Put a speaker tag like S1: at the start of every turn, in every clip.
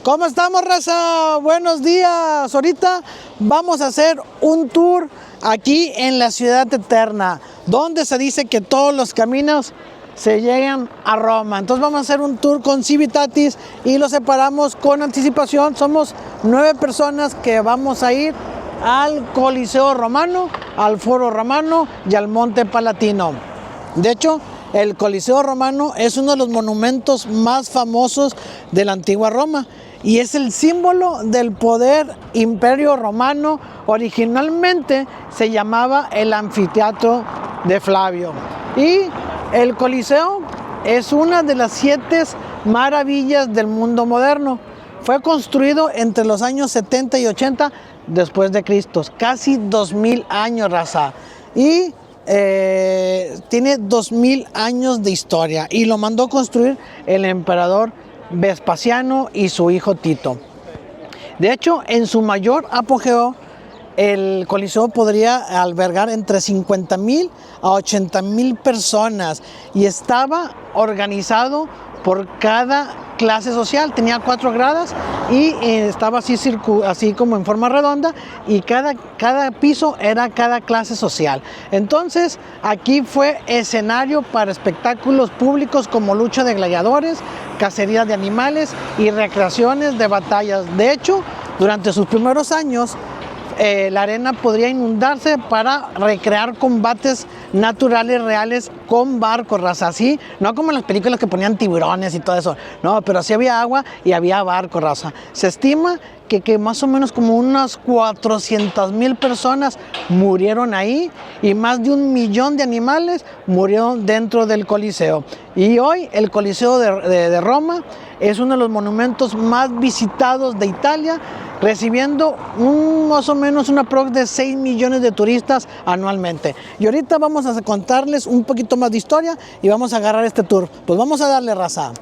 S1: ¿Cómo estamos, raza? Buenos días. Ahorita vamos a hacer un tour aquí en la ciudad eterna, donde se dice que todos los caminos se llegan a Roma. Entonces vamos a hacer un tour con Civitatis y lo separamos con anticipación. Somos 9 personas que vamos a ir al Coliseo Romano, al Foro Romano y al Monte Palatino. De hecho, el Coliseo Romano es uno de los monumentos más famosos de la antigua Roma y es el símbolo del poder imperio romano. Originalmente se llamaba el Anfiteatro de Flavio. Y el Coliseo es una de las 7 maravillas del mundo moderno. Fue construido entre los años 70 y 80 después de Cristo, casi 2000 años, raza. Y tiene 2000 años de historia y lo mandó construir el emperador Vespasiano y su hijo Tito. De hecho, en su mayor apogeo, el Coliseo podría albergar entre 50,000 a 80,000 personas y estaba organizado por cada clase social. Tenía 4 gradas y estaba así como en forma redonda, y cada piso era cada clase social. Entonces aquí fue escenario para espectáculos públicos como lucha de gladiadores, cacería de animales y recreaciones de batallas. De hecho, durante sus primeros años la arena podría inundarse para recrear combates naturales reales con barcos, raza. Así, no como en las películas que ponían tiburones y todo eso, no, pero sí había agua y había barcos, raza. Se estima que más o menos como unas 400,000 personas murieron ahí y más de 1,000,000 de animales murieron dentro del Coliseo. Y hoy el Coliseo de Roma es uno de los monumentos más visitados de Italia, recibiendo más o menos una prox de 6 millones de turistas anualmente. Y ahorita vamos a contarles un poquito más de historia y vamos a agarrar este tour. Pues vamos a darle, raza.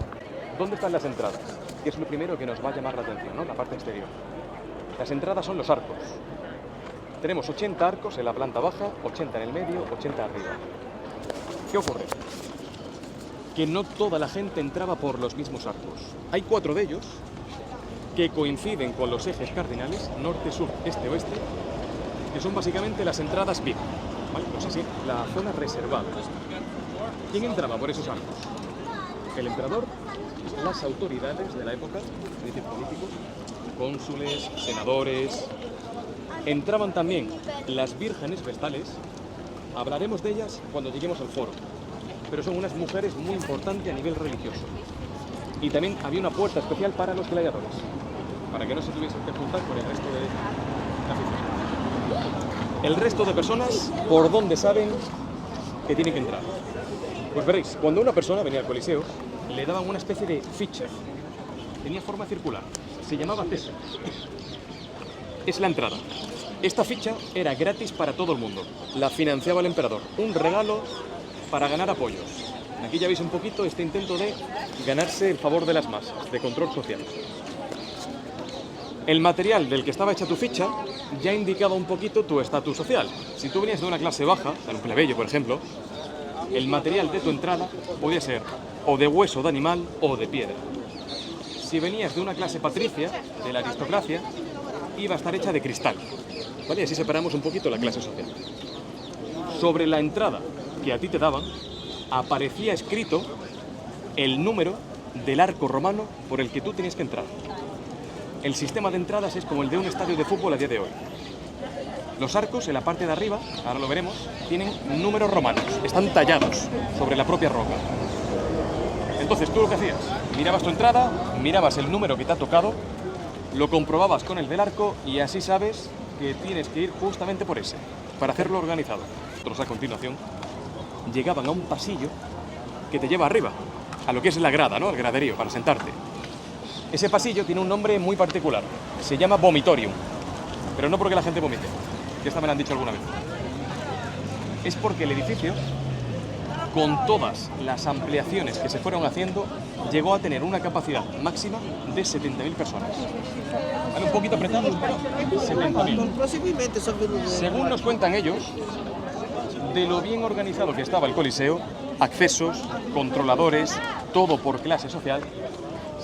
S2: ¿Dónde están las entradas? Que es lo primero que nos va a llamar la atención, ¿no? La parte exterior. Las entradas son los arcos. Tenemos 80 arcos en la planta baja, 80 en el medio, 80 arriba. ¿Qué ocurre? Que no toda la gente entraba por los mismos arcos. Hay 4 de ellos que coinciden con los ejes cardinales, norte, sur, este, oeste, que son básicamente las entradas VIP, ¿vale? Pues así, la zona reservada. ¿Quién entraba por esos arcos? El emperador, las autoridades de la época, es decir, políticos, cónsules, senadores. Entraban también las vírgenes vestales. Hablaremos de ellas cuando lleguemos al foro, pero son unas mujeres muy importantes a nivel religioso. Y también había una puerta especial para los gladiadores, para que no se tuviesen que juntar con el resto de la afición. El resto de personas, ¿por dónde saben que tienen que entrar? Pues veréis, cuando una persona venía al Coliseo, le daban una especie de ficha. Tenía forma circular, se llamaba acceso. Es la entrada. Esta ficha era gratis para todo el mundo, la financiaba el emperador, un regalo para ganar apoyos. Aquí ya veis un poquito este intento de ganarse el favor de las masas, de control social. El material del que estaba hecha tu ficha ya indicaba un poquito tu estatus social. Si tú venías de una clase baja, de un plebeyo por ejemplo, el material de tu entrada podía ser o de hueso de animal o de piedra. Si venías de una clase patricia, de la aristocracia, iba a estar hecha de cristal. ¿Vale? Así separamos un poquito la clase social. Sobre la entrada que a ti te daban, aparecía escrito el número del arco romano por el que tú tenías que entrar. El sistema de entradas es como el de un estadio de fútbol a día de hoy. Los arcos en la parte de arriba, ahora lo veremos, tienen números romanos, están tallados sobre la propia roca. Entonces tú lo que hacías, mirabas tu entrada, mirabas el número que te ha tocado, lo comprobabas con el del arco y así sabes que tienes que ir justamente por ese, para hacerlo organizado. Nosotros a continuación llegaban a un pasillo que te lleva arriba, a lo que es la grada, ¿no? El graderío, para sentarte. Ese pasillo tiene un nombre muy particular, se llama vomitorium, pero no porque la gente vomite, que esta me lo han dicho alguna vez. Es porque el edificio, con todas las ampliaciones que se fueron haciendo, llegó a tener una capacidad máxima de 70.000 personas. Vale, un poquito apretado, pero 70.000. Según nos cuentan ellos, de lo bien organizado que estaba el Coliseo, accesos, controladores, todo por clase social,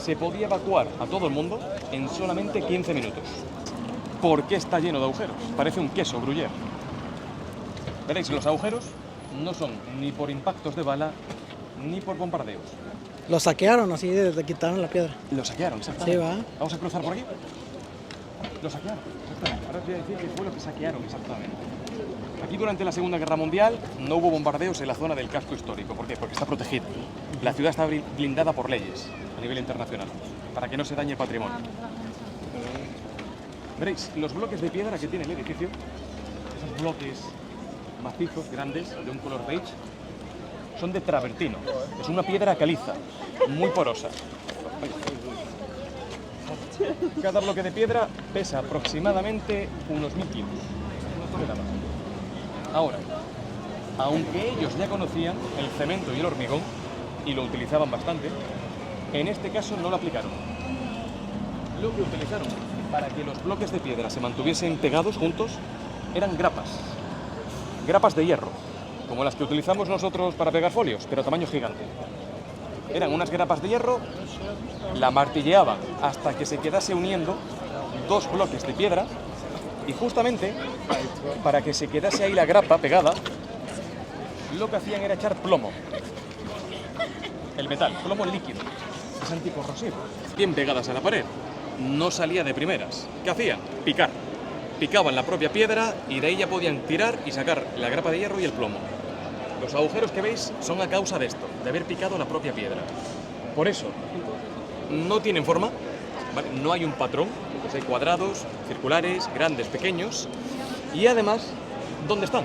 S2: se podía evacuar a todo el mundo en solamente 15 minutos. ¿Por qué está lleno de agujeros? Parece un queso gruyère. Veréis, los agujeros no son ni por impactos de bala ni por bombardeos.
S1: Lo saquearon así, te quitaron la piedra.
S2: Lo saquearon, exactamente.
S1: Sí, va.
S2: Vamos a cruzar por aquí. Lo saquearon, exactamente. Ahora os voy a decir qué fue lo que saquearon exactamente. Aquí durante la Segunda Guerra Mundial no hubo bombardeos en la zona del casco histórico. ¿Por qué? Porque está protegida. La ciudad está blindada por leyes a nivel internacional, para que no se dañe el patrimonio. Veréis, los bloques de piedra que tiene el edificio, esos bloques macizos, grandes, de un color beige, son de travertino. Es una piedra caliza, muy porosa. Cada bloque de piedra pesa aproximadamente unos 1000 kilos. Una tonelada. Ahora, aunque ellos ya conocían el cemento y el hormigón, y lo utilizaban bastante, en este caso no lo aplicaron. Lo que utilizaron para que los bloques de piedra se mantuviesen pegados juntos eran grapas. Grapas de hierro, como las que utilizamos nosotros para pegar folios, pero a tamaño gigante. Eran unas grapas de hierro, la martilleaban hasta que se quedase uniendo dos bloques de piedra y justamente para que se quedase ahí la grapa pegada, lo que hacían era echar plomo. El metal, plomo líquido, es anticorrosivo. Bien pegadas a la pared, no salía de primeras. ¿Qué hacían? Picar. Picaban la propia piedra y de ahí ya podían tirar y sacar la grapa de hierro y el plomo. Los agujeros que veis son a causa de esto, de haber picado la propia piedra. Por eso, no tienen forma, ¿vale? No hay un patrón, pues hay cuadrados, circulares, grandes, pequeños. Y además, ¿dónde están?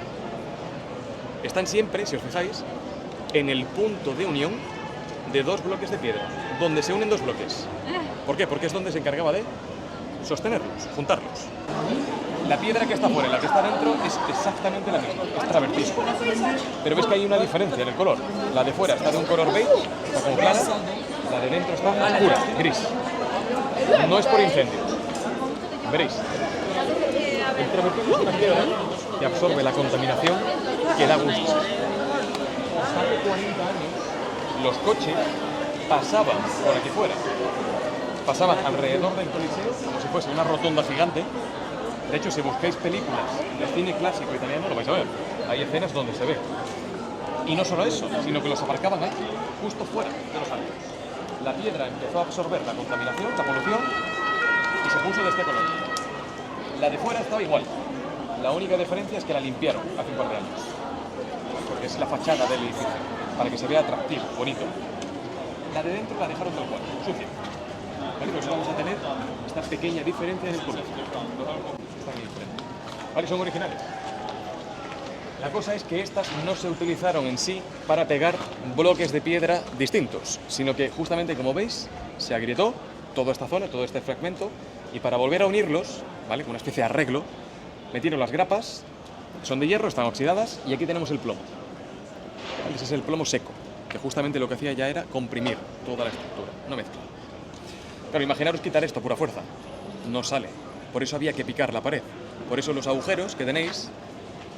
S2: Están siempre, si os fijáis, en el punto de unión de dos bloques de piedra, donde se unen dos bloques. ¿Por qué? Porque es donde se encargaba de sostenerlos, juntarlos. La piedra que está fuera y la que está dentro es exactamente la misma, es travertino. Pero ves que hay una diferencia en el color. La de fuera está de un color beige, está como clara, la de dentro está oscura, gris. No es por incendios. Veréis, el travertino es una piedra que absorbe la contaminación que da gusto. Hace 40 años los coches pasaban por aquí fuera. Pasaban alrededor del Coliseo como si fuese una rotonda gigante. De hecho, si buscáis películas de cine clásico italiano, lo vais a ver. Hay escenas donde se ve. Y no solo eso, sino que los aparcaban ahí, justo fuera de los arcos. La piedra empezó a absorber la contaminación, la polución, y se puso de este color. La de fuera estaba igual. La única diferencia es que la limpiaron hace un par de años. Porque es la fachada del edificio, para que se vea atractivo, bonito. La de dentro la dejaron tal cual, sucia. ¿Vale? Por eso vamos a tener esta pequeña diferencia en el color. ¿Vale? Son originales. La cosa es que estas no se utilizaron en sí para pegar bloques de piedra distintos, sino que justamente, como veis, se agrietó toda esta zona, todo este fragmento, y para volver a unirlos, ¿vale? Con una especie de arreglo, metieron las grapas, son de hierro, están oxidadas, y aquí tenemos el plomo. ¿Vale? Ese es el plomo seco, que justamente lo que hacía ya era comprimir toda la estructura, no mezclar. Claro, imaginaros quitar esto a pura fuerza, no sale. Por eso había que picar la pared. Por eso los agujeros que tenéis,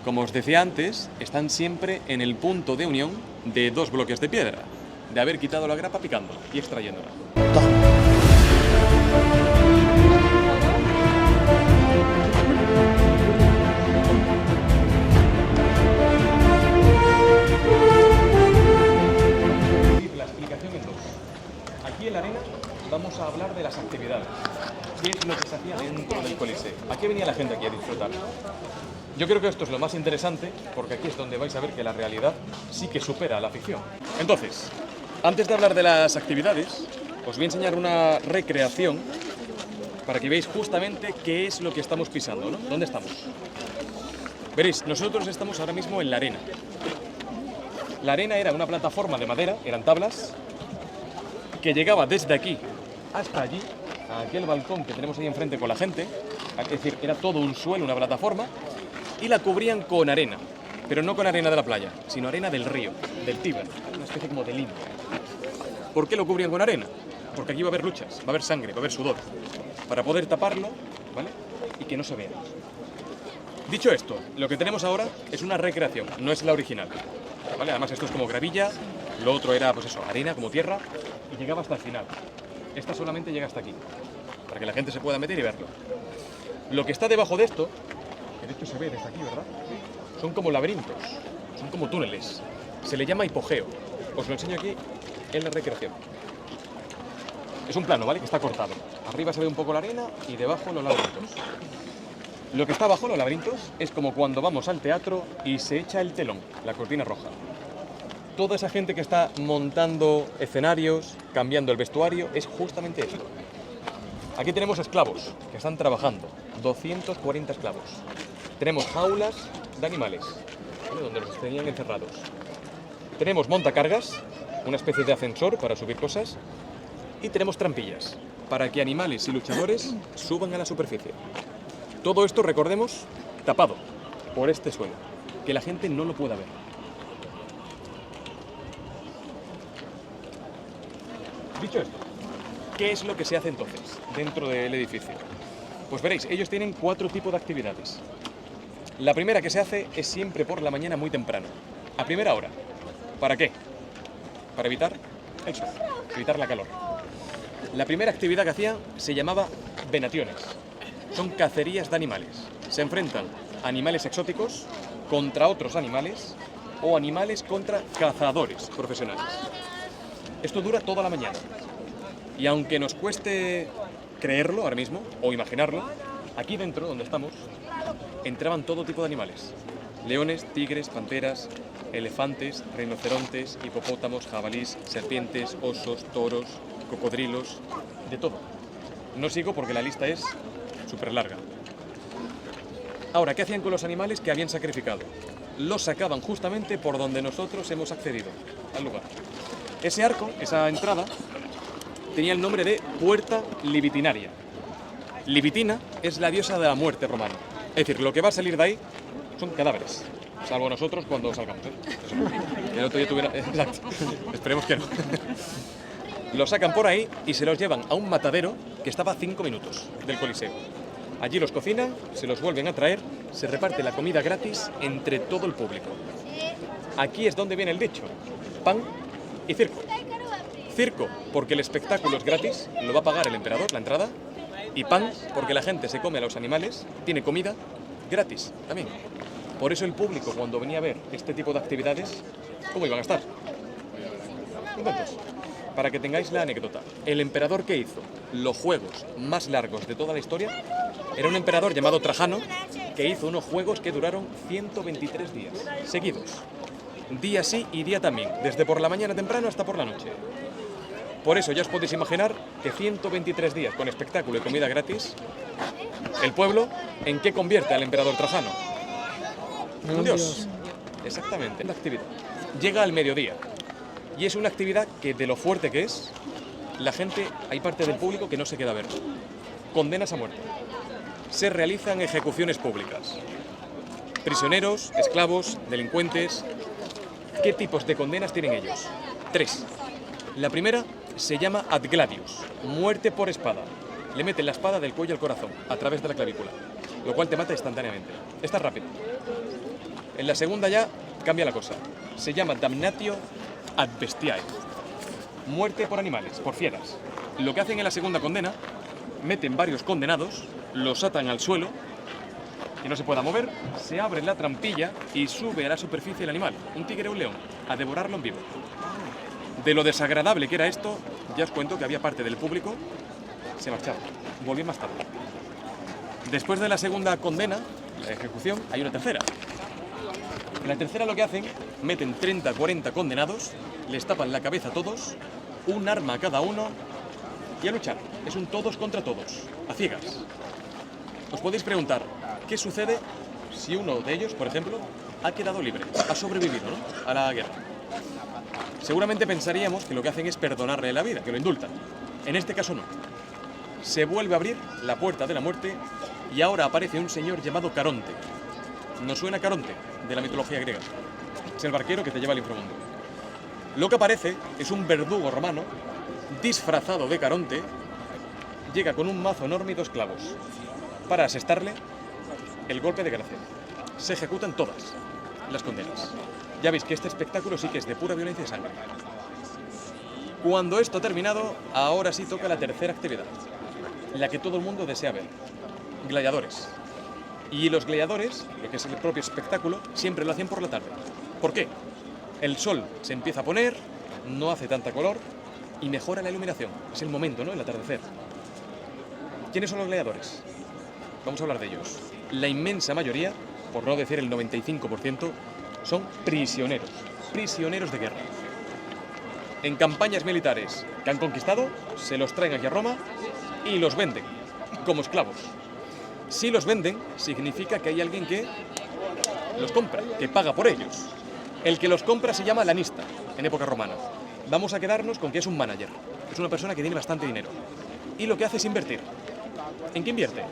S2: como os decía antes, están siempre en el punto de unión de dos bloques de piedra, de haber quitado la grapa picándola y extrayéndola. La explicación en dos. Aquí en la arena vamos a hablar de las actividades. ¿Qué es lo que se hacía dentro del Coliseo? ¿A qué venía la gente aquí a disfrutar? Yo creo que esto es lo más interesante, porque aquí es donde vais a ver que la realidad sí que supera a la ficción. Entonces, antes de hablar de las actividades, os voy a enseñar una recreación para que veáis justamente qué es lo que estamos pisando, ¿no? ¿Dónde estamos? Veréis, nosotros estamos ahora mismo en la arena. La arena era una plataforma de madera, eran tablas, que llegaba desde aquí hasta allí, a aquel balcón que tenemos ahí enfrente con la gente, es decir, era todo un suelo, una plataforma, y la cubrían con arena, pero no con arena de la playa, sino arena del río, del Tíber, una especie como de limo. ¿Por qué lo cubrían con arena? Porque aquí va a haber luchas, va a haber sangre, va a haber sudor, para poder taparlo, ¿vale? Y que no se vea. Dicho esto, lo que tenemos ahora es una recreación, no es la original, ¿vale? Además esto es como gravilla, lo otro era, pues eso, arena, como tierra, y llegaba hasta el final. Esta solamente llega hasta aquí, para que la gente se pueda meter y verlo. Lo que está debajo de esto, que de hecho se ve desde aquí, ¿verdad? Son como laberintos, son como túneles. Se le llama hipogeo. Os lo enseño aquí en la recreación. Es un plano, ¿vale? Que está cortado. Arriba se ve un poco la arena y debajo los laberintos. Lo que está abajo, los laberintos, es como cuando vamos al teatro y se echa el telón, la cortina roja. Toda esa gente que está montando escenarios, cambiando el vestuario, es justamente esto. Aquí tenemos esclavos que están trabajando, 240 esclavos. Tenemos jaulas de animales, ¿vale? Donde los tenían encerrados. Tenemos montacargas, una especie de ascensor para subir cosas. Y tenemos trampillas, para que animales y luchadores suban a la superficie. Todo esto, recordemos, tapado por este suelo, que la gente no lo pueda ver. Dicho esto, ¿qué es lo que se hace entonces dentro del edificio? Pues veréis, ellos tienen 4 tipos de actividades. La primera que se hace es siempre por la mañana muy temprano, a primera hora. ¿Para qué? Para evitar el sol, evitar la calor. La primera actividad que hacían se llamaba venaciones. Son cacerías de animales. Se enfrentan animales exóticos contra otros animales o animales contra cazadores profesionales. Esto dura toda la mañana. Y aunque nos cueste creerlo ahora mismo o imaginarlo, aquí dentro, donde estamos, entraban todo tipo de animales. Leones, tigres, panteras, elefantes, rinocerontes, hipopótamos, jabalís, serpientes, osos, toros, cocodrilos, de todo. No sigo porque la lista es súper larga. Ahora, ¿qué hacían con los animales que habían sacrificado? Los sacaban justamente por donde nosotros hemos accedido, al lugar. Ese arco, esa entrada, tenía el nombre de Puerta Libitinaria. Libitina es la diosa de la muerte romana. Es decir, lo que va a salir de ahí son cadáveres. Salvo nosotros cuando salgamos, ¿eh? El otro día tuviera... Exacto. Esperemos que no. Los sacan por ahí y se los llevan a un matadero que estaba a 5 minutos del Coliseo. Allí los cocinan, se los vuelven a traer, se reparte la comida gratis entre todo el público. Aquí es donde viene el dicho: pan y circo. Circo, porque el espectáculo es gratis, lo va a pagar el emperador, la entrada. Y pan, porque la gente se come a los animales, tiene comida gratis también. Por eso el público, cuando venía a ver este tipo de actividades, ¿cómo iban a estar? Contentos. Para que tengáis la anécdota, el emperador que hizo los juegos más largos de toda la historia era un emperador llamado Trajano, que hizo unos juegos que duraron 123 días seguidos. Día sí y día también, desde por la mañana temprano hasta por la noche. Por eso ya os podéis imaginar que 123 días con espectáculo y comida gratis, el pueblo, ¿en qué convierte al emperador Trajano? Un dios. Exactamente, la actividad. Llega al mediodía. Y es una actividad que, de lo fuerte que es, la gente, hay parte del público que no se queda a ver. Condenas a muerte. Se realizan ejecuciones públicas. Prisioneros, esclavos, delincuentes. ¿Qué tipos de condenas tienen ellos? 3. La primera se llama ad gladius, muerte por espada. Le meten la espada del cuello al corazón, a través de la clavícula, lo cual te mata instantáneamente. Esta es rápida. En la segunda ya cambia la cosa. Se llama damnatio ad bestiae, muerte por animales, por fieras. Lo que hacen en la segunda condena, meten varios condenados, los atan al suelo, que no se pueda mover, se abre la trampilla y sube a la superficie el animal, un tigre o un león, a devorarlo en vivo. De lo desagradable que era esto, ya os cuento que había parte del público, se marchaba, volvían más tarde. Después de la segunda condena, la ejecución, hay una tercera. En la tercera lo que hacen, meten 30, 40 condenados, les tapan la cabeza a todos, un arma a cada uno y a luchar. Es un todos contra todos, a ciegas. Os podéis preguntar, ¿qué sucede si uno de ellos, por ejemplo, ha quedado libre, ha sobrevivido, ¿no?, a la guerra? Seguramente pensaríamos que lo que hacen es perdonarle la vida, que lo indultan. En este caso no. Se vuelve a abrir la puerta de la muerte y ahora aparece un señor llamado Caronte. ¿Nos suena Caronte? De la mitología griega. Es el barquero que te lleva al inframundo. Lo que aparece es un verdugo romano disfrazado de Caronte. Llega con un mazo enorme y 2 clavos para asestarle el golpe de gracia. Se ejecutan todas las condenas. Ya veis que este espectáculo sí que es de pura violencia y sangre. Cuando esto ha terminado, ahora sí toca la tercera actividad, la que todo el mundo desea ver, gladiadores. Y los gladiadores, lo que es el propio espectáculo, siempre lo hacen por la tarde. ¿Por qué? El sol se empieza a poner, no hace tanta color y mejora la iluminación. Es el momento, ¿no? El atardecer. ¿Quiénes son los gladiadores? Vamos a hablar de ellos. La inmensa mayoría, por no decir el 95%, son prisioneros. Prisioneros de guerra. En campañas militares que han conquistado, se los traen aquí a Roma y los venden como esclavos. Si los venden, significa que hay alguien que los compra, que paga por ellos. El que los compra se llama lanista, en época romana. Vamos a quedarnos con que es un manager. Es una persona que tiene bastante dinero. Y lo que hace es invertir. ¿En qué invierte?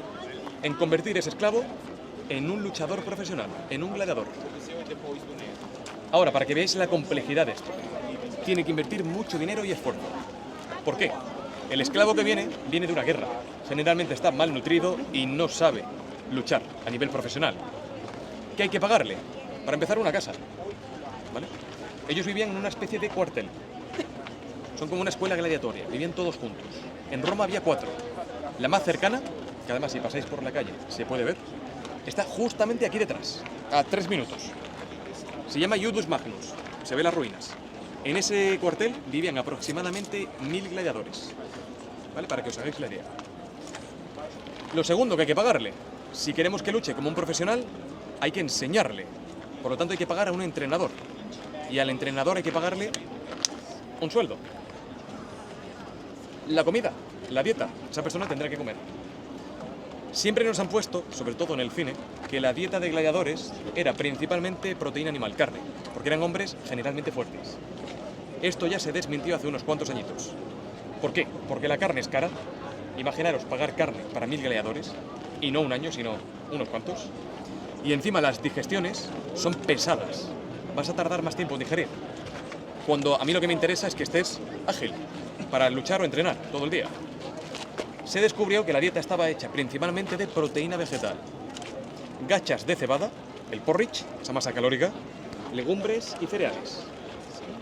S2: En convertir ese esclavo en un luchador profesional, en un gladiador. Ahora, para que veáis la complejidad de esto, tiene que invertir mucho dinero y esfuerzo. ¿Por qué? El esclavo que viene de una guerra. Generalmente está malnutrido y no sabe luchar a nivel profesional. ¿Qué hay que pagarle? Para empezar, una casa. ¿Vale? Ellos vivían en una especie de cuartel. Son como una escuela gladiatoria, vivían todos juntos. En Roma había 4. La más cercana, que además si pasáis por la calle se puede ver, está justamente aquí detrás, a 3 minutos. Se llama Iudus Magnus, se ve las ruinas. En ese cuartel vivían aproximadamente 1000 gladiadores, ¿vale? Para que os hagáis la idea. Lo segundo que hay que pagarle, si queremos que luche como un profesional, hay que enseñarle. Por lo tanto hay que pagar a un entrenador. Y al entrenador hay que pagarle un sueldo. La comida, la dieta, esa persona tendrá que comer. Siempre nos han puesto, sobre todo en el cine, que la dieta de gladiadores era principalmente proteína animal, carne, porque eran hombres generalmente fuertes. Esto ya se desmintió hace unos cuantos añitos. ¿Por qué? Porque la carne es cara. Imaginaros pagar carne para 1000 gladiadores, y no un año, sino unos cuantos. Y encima las digestiones son pesadas. Vas a tardar más tiempo en digerir. Cuando a mí lo que me interesa es que estés ágil para luchar o entrenar todo el día. Se descubrió que la dieta estaba hecha principalmente de proteína vegetal, gachas de cebada, el porridge, esa masa calórica, legumbres y cereales.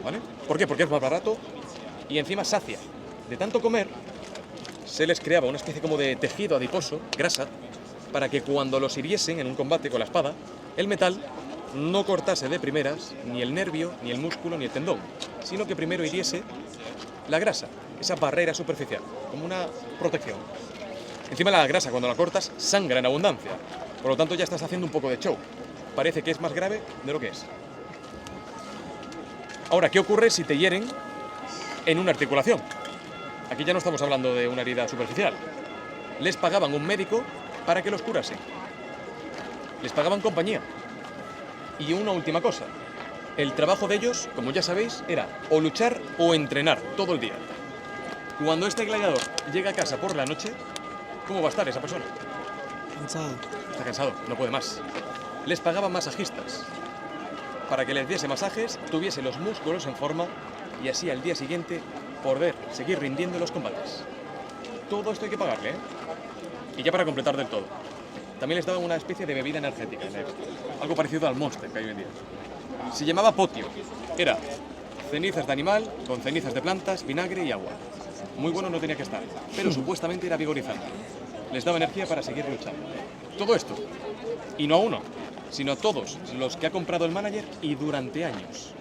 S2: ¿Vale? ¿Por qué? Porque es más barato y encima sacia. De tanto comer, se les creaba una especie como de tejido adiposo, grasa, para que cuando los hiriesen en un combate con la espada, el metal no cortase de primeras ni el nervio, ni el músculo, ni el tendón, sino que primero hiriese la grasa, esa barrera superficial, como una protección. Encima la grasa, cuando la cortas, sangra en abundancia. Por lo tanto, ya estás haciendo un poco de show. Parece que es más grave de lo que es. Ahora, ¿qué ocurre si te hieren en una articulación? Aquí ya no estamos hablando de una herida superficial. Les pagaban un médico para que los curase. Les pagaban compañía. Y una última cosa. El trabajo de ellos, como ya sabéis, era o luchar o entrenar todo el día. Cuando este gladiador llega a casa por la noche, ¿cómo va a estar esa persona?
S1: Cansado.
S2: Está cansado, no puede más. Les pagaban masajistas para que les diese masajes, tuviese los músculos en forma y así al día siguiente poder seguir rindiendo en los combates. Todo esto hay que pagarle, ¿eh? Y ya para completar del todo, también les daban una especie de bebida energética, algo parecido al Monster que hay hoy en día. Se llamaba potio. Era cenizas de animal con cenizas de plantas, vinagre y agua. Muy bueno no tenía que estar, pero supuestamente era vigorizante. Les daba energía para seguir luchando. Todo esto, y no a uno, sino a todos los que ha comprado el manager y durante años.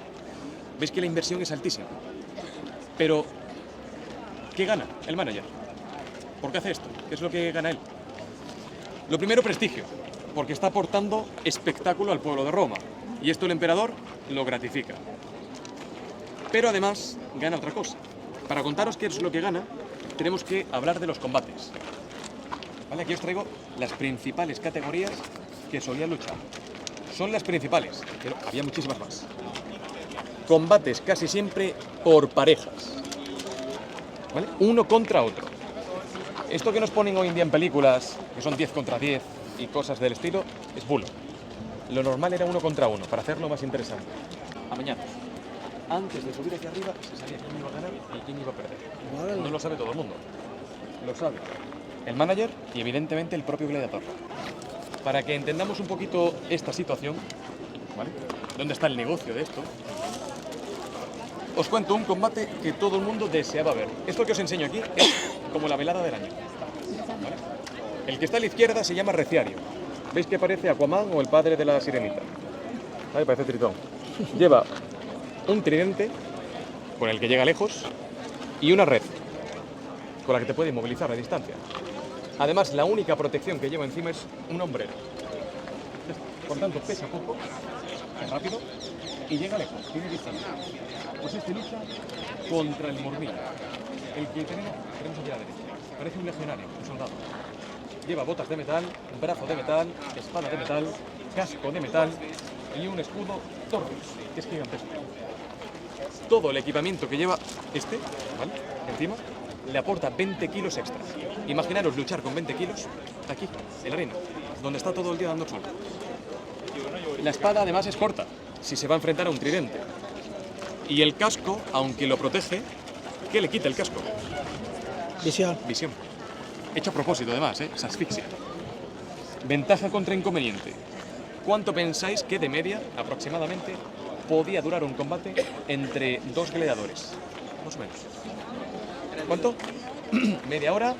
S2: Veis que la inversión es altísima. Pero, ¿qué gana el manager? ¿Por qué hace esto? ¿Qué es lo que gana él? Lo primero, prestigio, porque está aportando espectáculo al pueblo de Roma. Y esto el emperador lo gratifica. Pero además gana otra cosa. Para contaros qué es lo que gana, tenemos que hablar de los combates. ¿Vale? Aquí os traigo las principales categorías que solían luchar. Son las principales, pero había muchísimas más. Combates casi siempre por parejas. ¿Vale? Uno contra otro. Esto que nos ponen hoy en día en películas, que son 10 contra 10 y cosas del estilo, es bulo. Lo normal era 1 contra 1, para hacerlo más interesante. Amañados. Antes de subir hacia arriba, se sabía quién iba a ganar y quién iba a perder.
S1: Órale.
S2: No lo sabe todo el mundo. Lo sabe el manager y evidentemente el propio gladiador. Para que entendamos un poquito esta situación, ¿vale? ¿Dónde está el negocio de esto? os cuento un combate que todo el mundo deseaba ver. Esto que os enseño aquí es como la velada del año. ¿Vale? El que está a la izquierda se llama Reciario. ¿Veis que parece Aquaman o el padre de la Sirenita? Ahí parece Tritón. Lleva un tridente con el que llega lejos y una red con la que te puede inmovilizar a distancia. Además, la única protección que lleva encima es un hombrero. Por tanto, pesa poco, es rápido y llega lejos, tiene distancia. Pues este lucha contra el mormillo. El que tenemos aquí a la derecha. Parece un legionario, un soldado. Lleva botas de metal, brazo de metal, espada de metal, casco de metal y un escudo torres, que es gigantesco. Todo el equipamiento que lleva este, ¿vale?, encima, le aporta 20 kilos extra. Imaginaros luchar con 20 kilos aquí, en la arena, donde está todo el día dando sol. La espada además es corta, si se va a enfrentar a un tridente. Y el casco, aunque lo protege, ¿qué le quita el casco?
S1: Visión.
S2: Visión. Hecho a propósito además, es asfixia. Ventaja contra inconveniente. ¿Cuánto pensáis que de media, aproximadamente, podía durar un combate entre dos gladiadores? Más o menos. ¿Cuánto? ¿Media hora?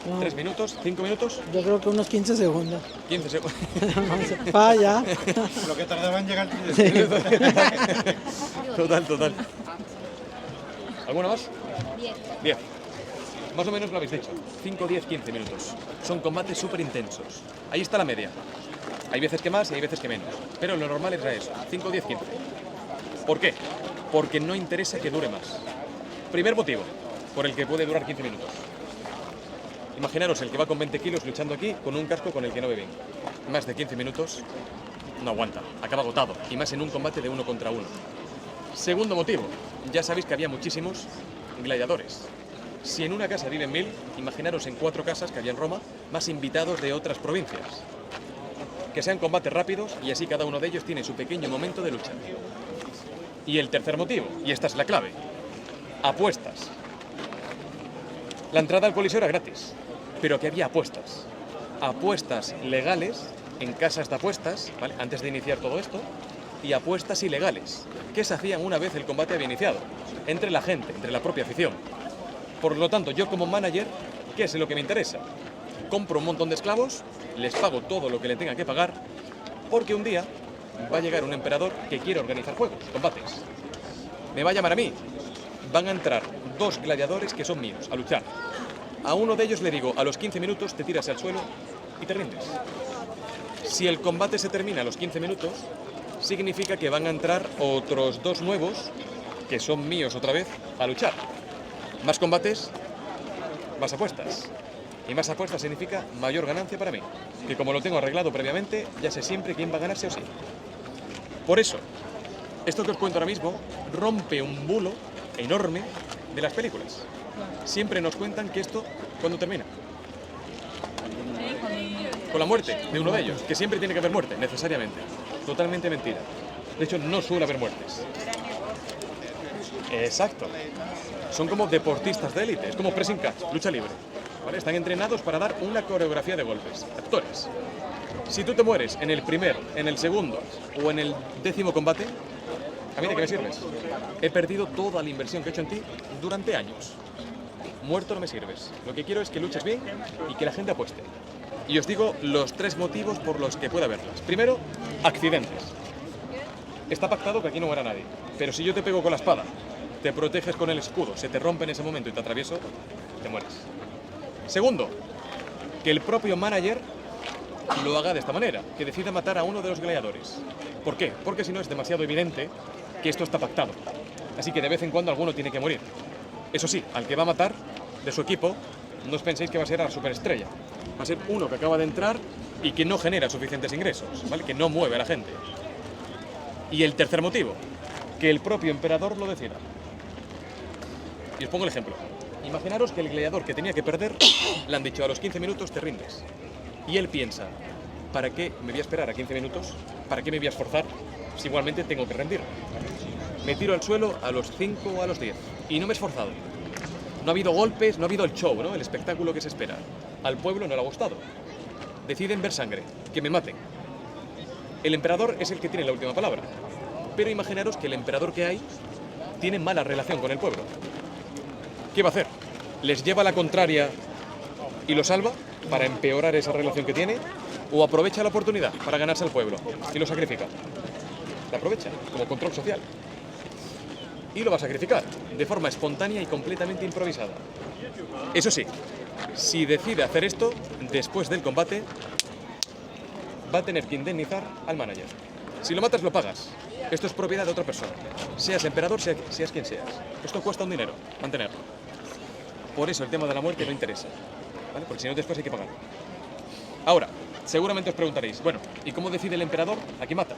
S1: No.
S2: ¿3 minutos? ¿5 minutos?
S1: Yo creo que unos 15 segundos.
S2: 15 segundos.
S1: Ya.
S3: Lo que tardaba en llegar al tridente.
S2: Total. ¿Alguna más? 10. Más o menos lo habéis dicho. 5, 10, 15 minutos. Son combates súper intensos. Ahí está la media. Hay veces que más y hay veces que menos. Pero lo normal es eso. 5, 10, 15. ¿Por qué? Porque no interesa que dure más. Primer motivo por el que puede durar 15 minutos. Imaginaros el que va con 20 kilos luchando aquí con un casco con el que no ve bien. Más de 15 minutos no aguanta, acaba agotado, y más en un combate de 1 contra 1. Segundo motivo, ya sabéis que había muchísimos gladiadores. Si en una casa viven 1000, imaginaros en 4 casas que había en Roma, más invitados de otras provincias. Que sean combates rápidos y así cada uno de ellos tiene su pequeño momento de lucha. Y el tercer motivo, y esta es la clave, apuestas. La entrada al Coliseo era gratis, pero que había apuestas. Apuestas legales en casas de apuestas, ¿vale?, antes de iniciar todo esto, y apuestas ilegales, que se hacían una vez el combate había iniciado, entre la gente, entre la propia afición. Por lo tanto, yo como manager, ¿qué es lo que me interesa? Compro un montón de esclavos, les pago todo lo que le tenga que pagar, porque un día va a llegar un emperador que quiere organizar juegos, combates. Me va a llamar a mí. Van a entrar 2 gladiadores que son míos, a luchar. A uno de ellos le digo, a los 15 minutos te tiras al suelo y te rindes. Si el combate se termina a los 15 minutos, significa que van a entrar otros 2 nuevos, que son míos otra vez, a luchar. Más combates, más apuestas. Y más apuestas significa mayor ganancia para mí, que como lo tengo arreglado previamente, ya sé siempre quién va a ganar sí o sí. Por eso, esto que os cuento ahora mismo rompe un bulo enorme de las películas. Siempre nos cuentan que esto, ¿cuándo termina? Con la muerte de uno de ellos, que siempre tiene que haber muerte, necesariamente. Totalmente mentira. De hecho, no suele haber muertes. Exacto. Son como deportistas de élite, es como pressing catch, lucha libre. ¿Vale? Están entrenados para dar una coreografía de golpes. Actores. Si tú te mueres en el primero, en el segundo o en el 10º combate, ¿a mí de qué me sirves? He perdido toda la inversión que he hecho en ti durante años. Muerto no me sirves. Lo que quiero es que luches bien y que la gente apueste. Y os digo los 3 motivos por los que puede haberlas. Primero, accidentes. Está pactado que aquí no muera nadie. Pero si yo te pego con la espada, te proteges con el escudo, se te rompe en ese momento y te atravieso, te mueres. Segundo, que el propio manager lo haga de esta manera, que decida matar a uno de los gladiadores. ¿Por qué? Porque si no es demasiado evidente que esto está pactado. Así que de vez en cuando alguno tiene que morir. Eso sí, al que va a matar de su equipo, no os penséis que va a ser a la superestrella. Va a ser uno que acaba de entrar y que no genera suficientes ingresos, ¿vale?, que no mueve a la gente. Y el tercer motivo, que el propio emperador lo decida. Y os pongo el ejemplo. Imaginaros que el gladiador que tenía que perder le han dicho a los 15 minutos te rindes. Y él piensa, ¿para qué me voy a esperar a 15 minutos? ¿Para qué me voy a esforzar si igualmente tengo que rendir? Me tiro al suelo a los 5 o a los 10 y no me he esforzado. No ha habido golpes, no ha habido el show, ¿no?, el espectáculo que se espera. Al pueblo no le ha gustado. Deciden ver sangre, que me maten. El emperador es el que tiene la última palabra. Pero imaginaros que el emperador que hay tiene mala relación con el pueblo. ¿Qué va a hacer? ¿Les lleva la contraria y lo salva para empeorar esa relación que tiene? ¿O aprovecha la oportunidad para ganarse al pueblo y lo sacrifica? La aprovecha como control social. Y lo va a sacrificar de forma espontánea y completamente improvisada. Eso sí, si decide hacer esto, después del combate, va a tener que indemnizar al manager. Si lo matas, lo pagas. Esto es propiedad de otra persona. Seas emperador, seas quien seas. Esto cuesta un dinero, mantenerlo. Por eso el tema de la muerte no interesa, ¿vale? Porque si no, después hay que pagar. Ahora, seguramente os preguntaréis, bueno, ¿y cómo decide el emperador a quién mata?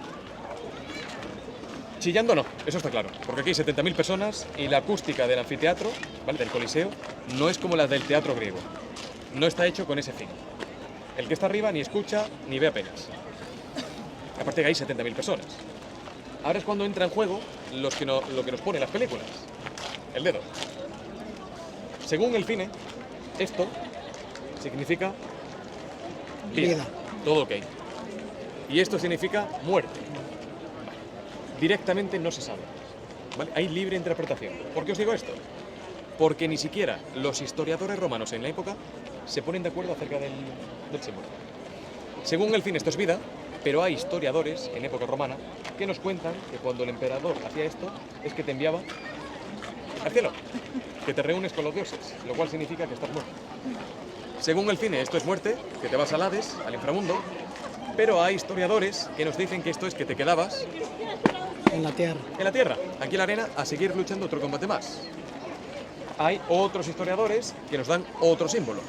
S2: Chillando no, eso está claro, porque aquí hay 70.000 personas y la acústica del anfiteatro, ¿vale?, del Coliseo, no es como la del teatro griego. No está hecho con ese fin. El que está arriba ni escucha ni ve apenas. Aparte que hay 70.000 personas. Ahora es cuando entra en juego lo que nos ponen las películas. El dedo. Según el cine, esto significa vida. Todo ok. Y esto significa muerte. Directamente no se sabe, ¿vale? Hay libre interpretación. ¿Por qué os digo esto? Porque ni siquiera los historiadores romanos en la época se ponen de acuerdo acerca del símbolo. Según el cine esto es vida, pero hay historiadores en época romana que nos cuentan que cuando el emperador hacía esto es que te enviaba al cielo, que te reúnes con los dioses, lo cual significa que estás muerto. Según el cine esto es muerte, que te vas al Hades, al inframundo, pero hay historiadores que nos dicen que esto es que te quedabas
S1: En la tierra.
S2: en la tierra, aquí en la arena, a seguir luchando otro combate más. Hay otros historiadores que nos dan otro símbolo.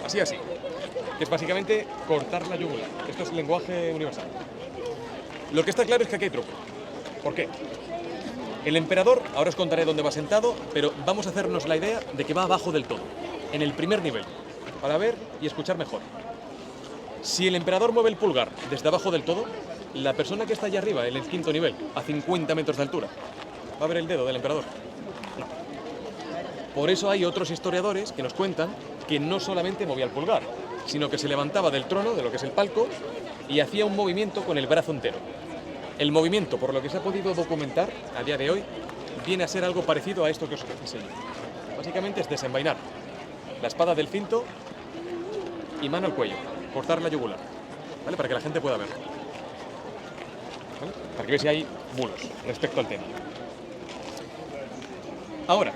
S2: Así, que es básicamente cortar la yugular. Esto es lenguaje universal. Lo que está claro es que aquí hay truco. ¿Por qué? El emperador, ahora os contaré dónde va sentado, pero vamos a hacernos la idea de que va abajo del todo, en el primer nivel, para ver y escuchar mejor. Si el emperador mueve el pulgar desde abajo del todo, la persona que está allá arriba, en el quinto nivel, a 50 metros de altura, ¿va a ver el dedo del emperador? No. Por eso hay otros historiadores que nos cuentan que no solamente movía el pulgar, sino que se levantaba del trono, de lo que es el palco, y hacía un movimiento con el brazo entero. El movimiento, por lo que se ha podido documentar a día de hoy, viene a ser algo parecido a esto que os enseño. Básicamente es desenvainar la espada del cinto y mano al cuello, cortar la yugular, ¿vale?, para que la gente pueda ver. ¿Vale? Para que veáis si hay bulos respecto al tema. Ahora,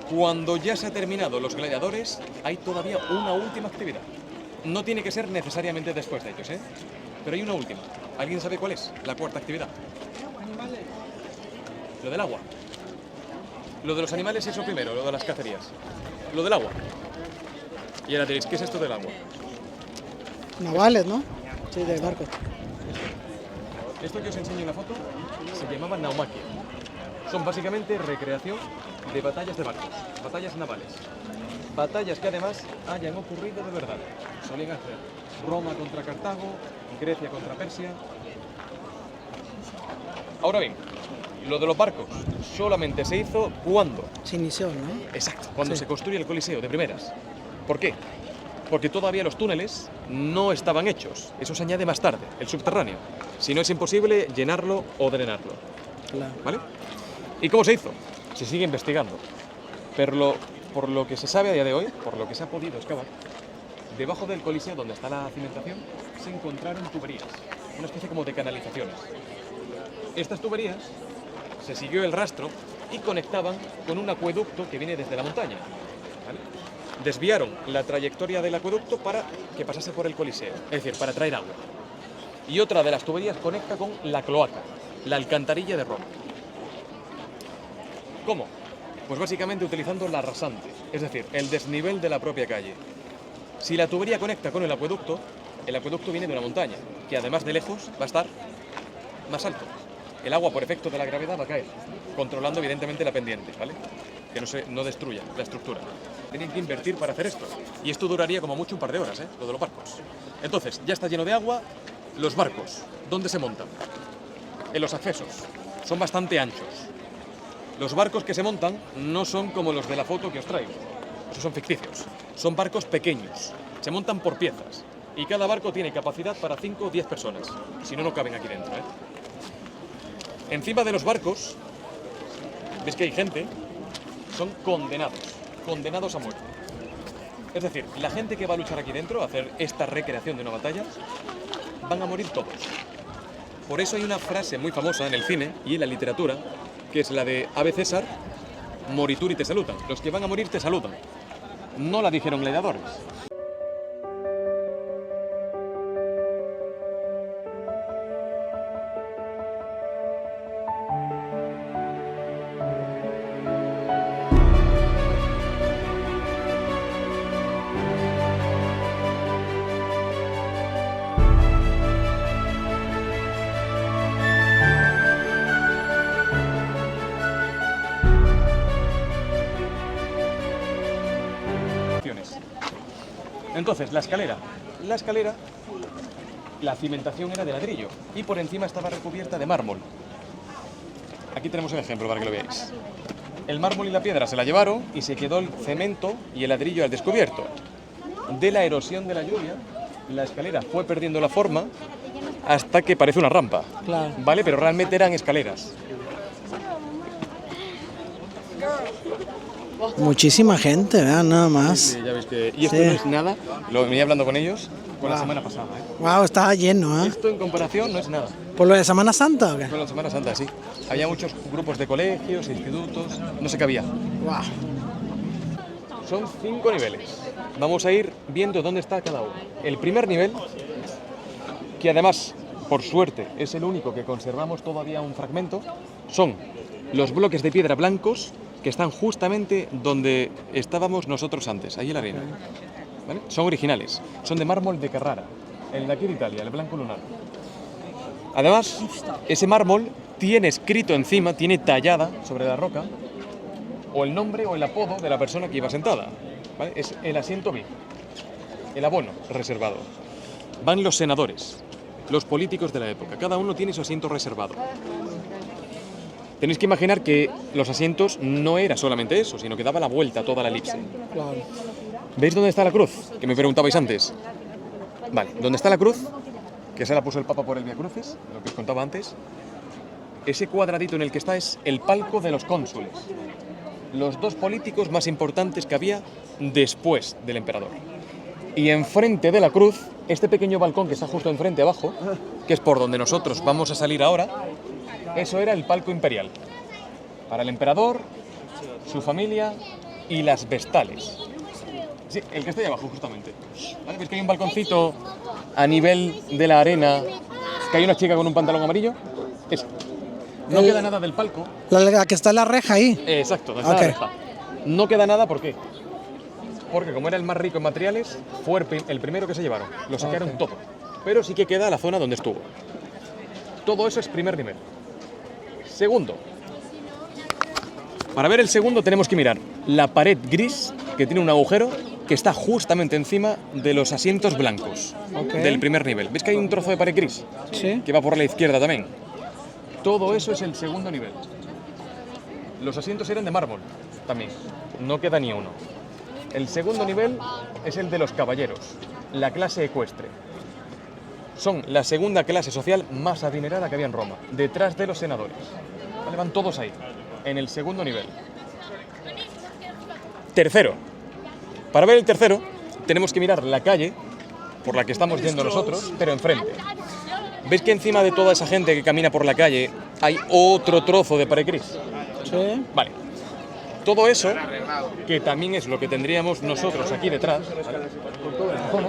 S2: cuando ya se ha terminado los gladiadores, hay todavía una última actividad. No tiene que ser necesariamente después de ellos, pero hay una última. ¿Alguien sabe cuál es? La cuarta actividad. Lo del agua. Lo de los animales es lo primero, lo de las cacerías. Lo del agua. Y ahora diréis, ¿qué es esto del agua?
S1: Navales, ¿no? Sí, de barcos.
S2: Esto que os enseño en la foto se llamaba naumaquia. Son básicamente recreación de batallas de barcos, batallas navales. Batallas que además hayan ocurrido de verdad. Solían hacer Roma contra Cartago, Grecia contra Persia. Ahora bien, lo de los barcos solamente se hizo cuando.
S1: Se inició, ¿no?
S2: Exacto, cuando
S1: Sí.
S2: se construye el Coliseo de primeras. ¿Por qué? Porque todavía los túneles no estaban hechos. Eso se añade más tarde, el subterráneo. Si no es imposible llenarlo o drenarlo.
S1: Claro.
S2: ¿Vale? ¿Y cómo se hizo? Se sigue investigando. Pero por lo que se sabe a día de hoy, por lo que se ha podido excavar, debajo del Coliseo, donde está la cimentación, se encontraron tuberías, una especie como de canalizaciones. Estas tuberías se siguió el rastro y conectaban con un acueducto que viene desde la montaña, ¿vale? Desviaron la trayectoria del acueducto para que pasase por el Coliseo, es decir, para traer agua. Y otra de las tuberías conecta con la cloaca, la alcantarilla de Roma. ¿Cómo? Pues básicamente utilizando la rasante, es decir, el desnivel de la propia calle. Si la tubería conecta con el acueducto viene de una montaña, que además de lejos va a estar más alto. El agua, por efecto de la gravedad, va a caer, controlando evidentemente la pendiente, ¿vale? Que no destruya la estructura. Tienen que invertir para hacer esto. Y esto duraría como mucho un par de horas, lo de los barcos. Entonces, ya está lleno de agua. Los barcos, ¿dónde se montan? En los accesos. Son bastante anchos. Los barcos que se montan no son como los de la foto que os traigo. Esos son ficticios. Son barcos pequeños. Se montan por piezas. Y cada barco tiene capacidad para 5 o 10 personas. Si no, no caben aquí dentro, Encima de los barcos, ves que hay gente, son condenados a muerte. Es decir, la gente que va a luchar aquí dentro, a hacer esta recreación de una batalla, van a morir todos. Por eso hay una frase muy famosa en el cine y en la literatura, que es la de Ave César, morituri te salutan. Los que van a morir te salutan. No la dijeron gladiadores. Entonces, la escalera, la cimentación era de ladrillo y por encima estaba recubierta de mármol. Aquí tenemos un ejemplo para que lo veáis. El mármol y la piedra se la llevaron y se quedó el cemento y el ladrillo al descubierto. De la erosión de la lluvia, la escalera fue perdiendo la forma hasta que parece una rampa.
S1: Claro.
S2: ¿Vale? Pero realmente eran escaleras.
S1: Muchísima gente, ¿verdad? Nada más.
S2: Sí, ya veis que... Y esto
S1: Sí.
S2: no es nada, lo venía hablando con ellos la semana pasada.
S1: Wow, estaba lleno, ¿eh?
S2: Esto en comparación no es nada.
S1: ¿Por lo de Semana Santa o qué?
S2: Con la Semana Santa, sí. Había muchos grupos de colegios, institutos, no sé qué había.
S1: Wow.
S2: Son 5 niveles. Vamos a ir viendo dónde está cada uno. El primer nivel, que además, por suerte, es el único que conservamos todavía un fragmento, son los bloques de piedra blancos que están justamente donde estábamos nosotros antes, ahí en la arena. ¿Vale? Son originales, son de mármol de Carrara, el de aquí de Italia, el blanco lunar. Además, ese mármol tiene escrito encima, tiene tallada sobre la roca, o el nombre o el apodo de la persona que iba sentada. ¿Vale? Es el asiento VIP, el abono reservado. Van los senadores, los políticos de la época, cada uno tiene su asiento reservado. Tenéis que imaginar que los asientos no era solamente eso, sino que daba la vuelta a toda la elipse.
S1: Claro.
S2: ¿Veis dónde está la cruz? Que me preguntabais antes. Vale, ¿dónde está la cruz? Que se la puso el Papa por el Vía Crucis, lo que os contaba antes. Ese cuadradito en el que está es el palco de los cónsules. Los dos políticos más importantes que había después del emperador. Y enfrente de la cruz, este pequeño balcón que está justo enfrente abajo, que es por donde nosotros vamos a salir ahora, eso era el palco imperial. Para el emperador, su familia y las vestales. Sí, el que está ahí abajo, justamente. ¿Vale? ¿Ves que hay un balconcito a nivel de la arena? Que hay una chica con un pantalón amarillo. Esa. No queda nada del palco.
S1: La que está en la reja ahí.
S2: Exacto, donde está la reja. No queda nada, ¿por qué? Porque como era el más rico en materiales, fue el primero que se llevaron. Lo sacaron todo. Pero sí que queda la zona donde estuvo. Todo eso es primer nivel. Segundo. Para ver el segundo tenemos que mirar la pared gris, que tiene un agujero, que está justamente encima de los asientos blancos del primer nivel. ¿Ves que hay un trozo de pared gris?
S1: Sí.
S2: Que va por la izquierda también. Todo eso es el segundo nivel. Los asientos eran de mármol también. No queda ni uno. El segundo nivel es el de los caballeros, la clase ecuestre. Son la segunda clase social más adinerada que había en Roma, detrás de los senadores. ¿Vale? Van todos ahí, en el segundo nivel. Tercero. Para ver el tercero, tenemos que mirar la calle por la que estamos yendo nosotros, pero enfrente. ¿Veis que encima de toda esa gente que camina por la calle hay otro trozo de pared gris?
S1: Sí.
S2: Vale. Todo eso, que también es lo que tendríamos nosotros aquí detrás, ¿vale? Por toda la zona,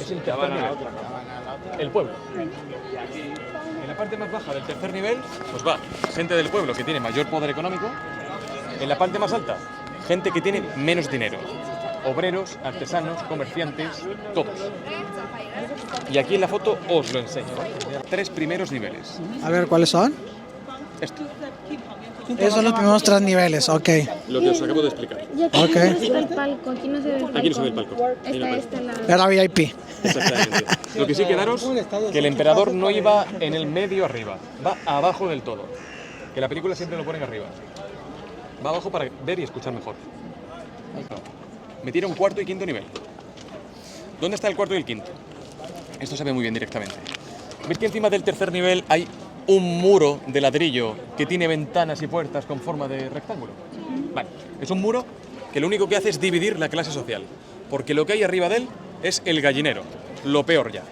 S2: es el tercer nivel. El pueblo. En la parte más baja del tercer nivel, pues va gente del pueblo que tiene mayor poder económico. En la parte más alta, gente que tiene menos dinero. Obreros, artesanos, comerciantes, todos. Y aquí en la foto os lo enseño, ¿vale? 3 primeros niveles.
S1: A ver, ¿cuáles son?
S2: Esto,
S1: Esos son los primeros 3 niveles, ok.
S2: lo que os acabo de explicar.
S4: Y aquí
S1: Ok.
S4: no se ve el palco, aquí no se ve el palco.
S2: Aquí no se ve el palco. Ahí no
S4: Está
S2: aparece.
S4: este lado.
S1: Era VIP.
S2: Exactamente. Lo que sí quedaros, que el emperador no iba en el medio arriba, va abajo del todo. Que la película siempre lo ponen arriba. Va abajo para ver y escuchar mejor. Metieron cuarto y quinto nivel. ¿Dónde está el cuarto y el quinto? Esto se ve muy bien directamente. ¿Veis que encima del tercer nivel hay un muro de ladrillo que tiene ventanas y puertas con forma de rectángulo? Vale, es un muro que lo único que hace es dividir la clase social, porque lo que hay arriba de él es el gallinero, lo peor ya,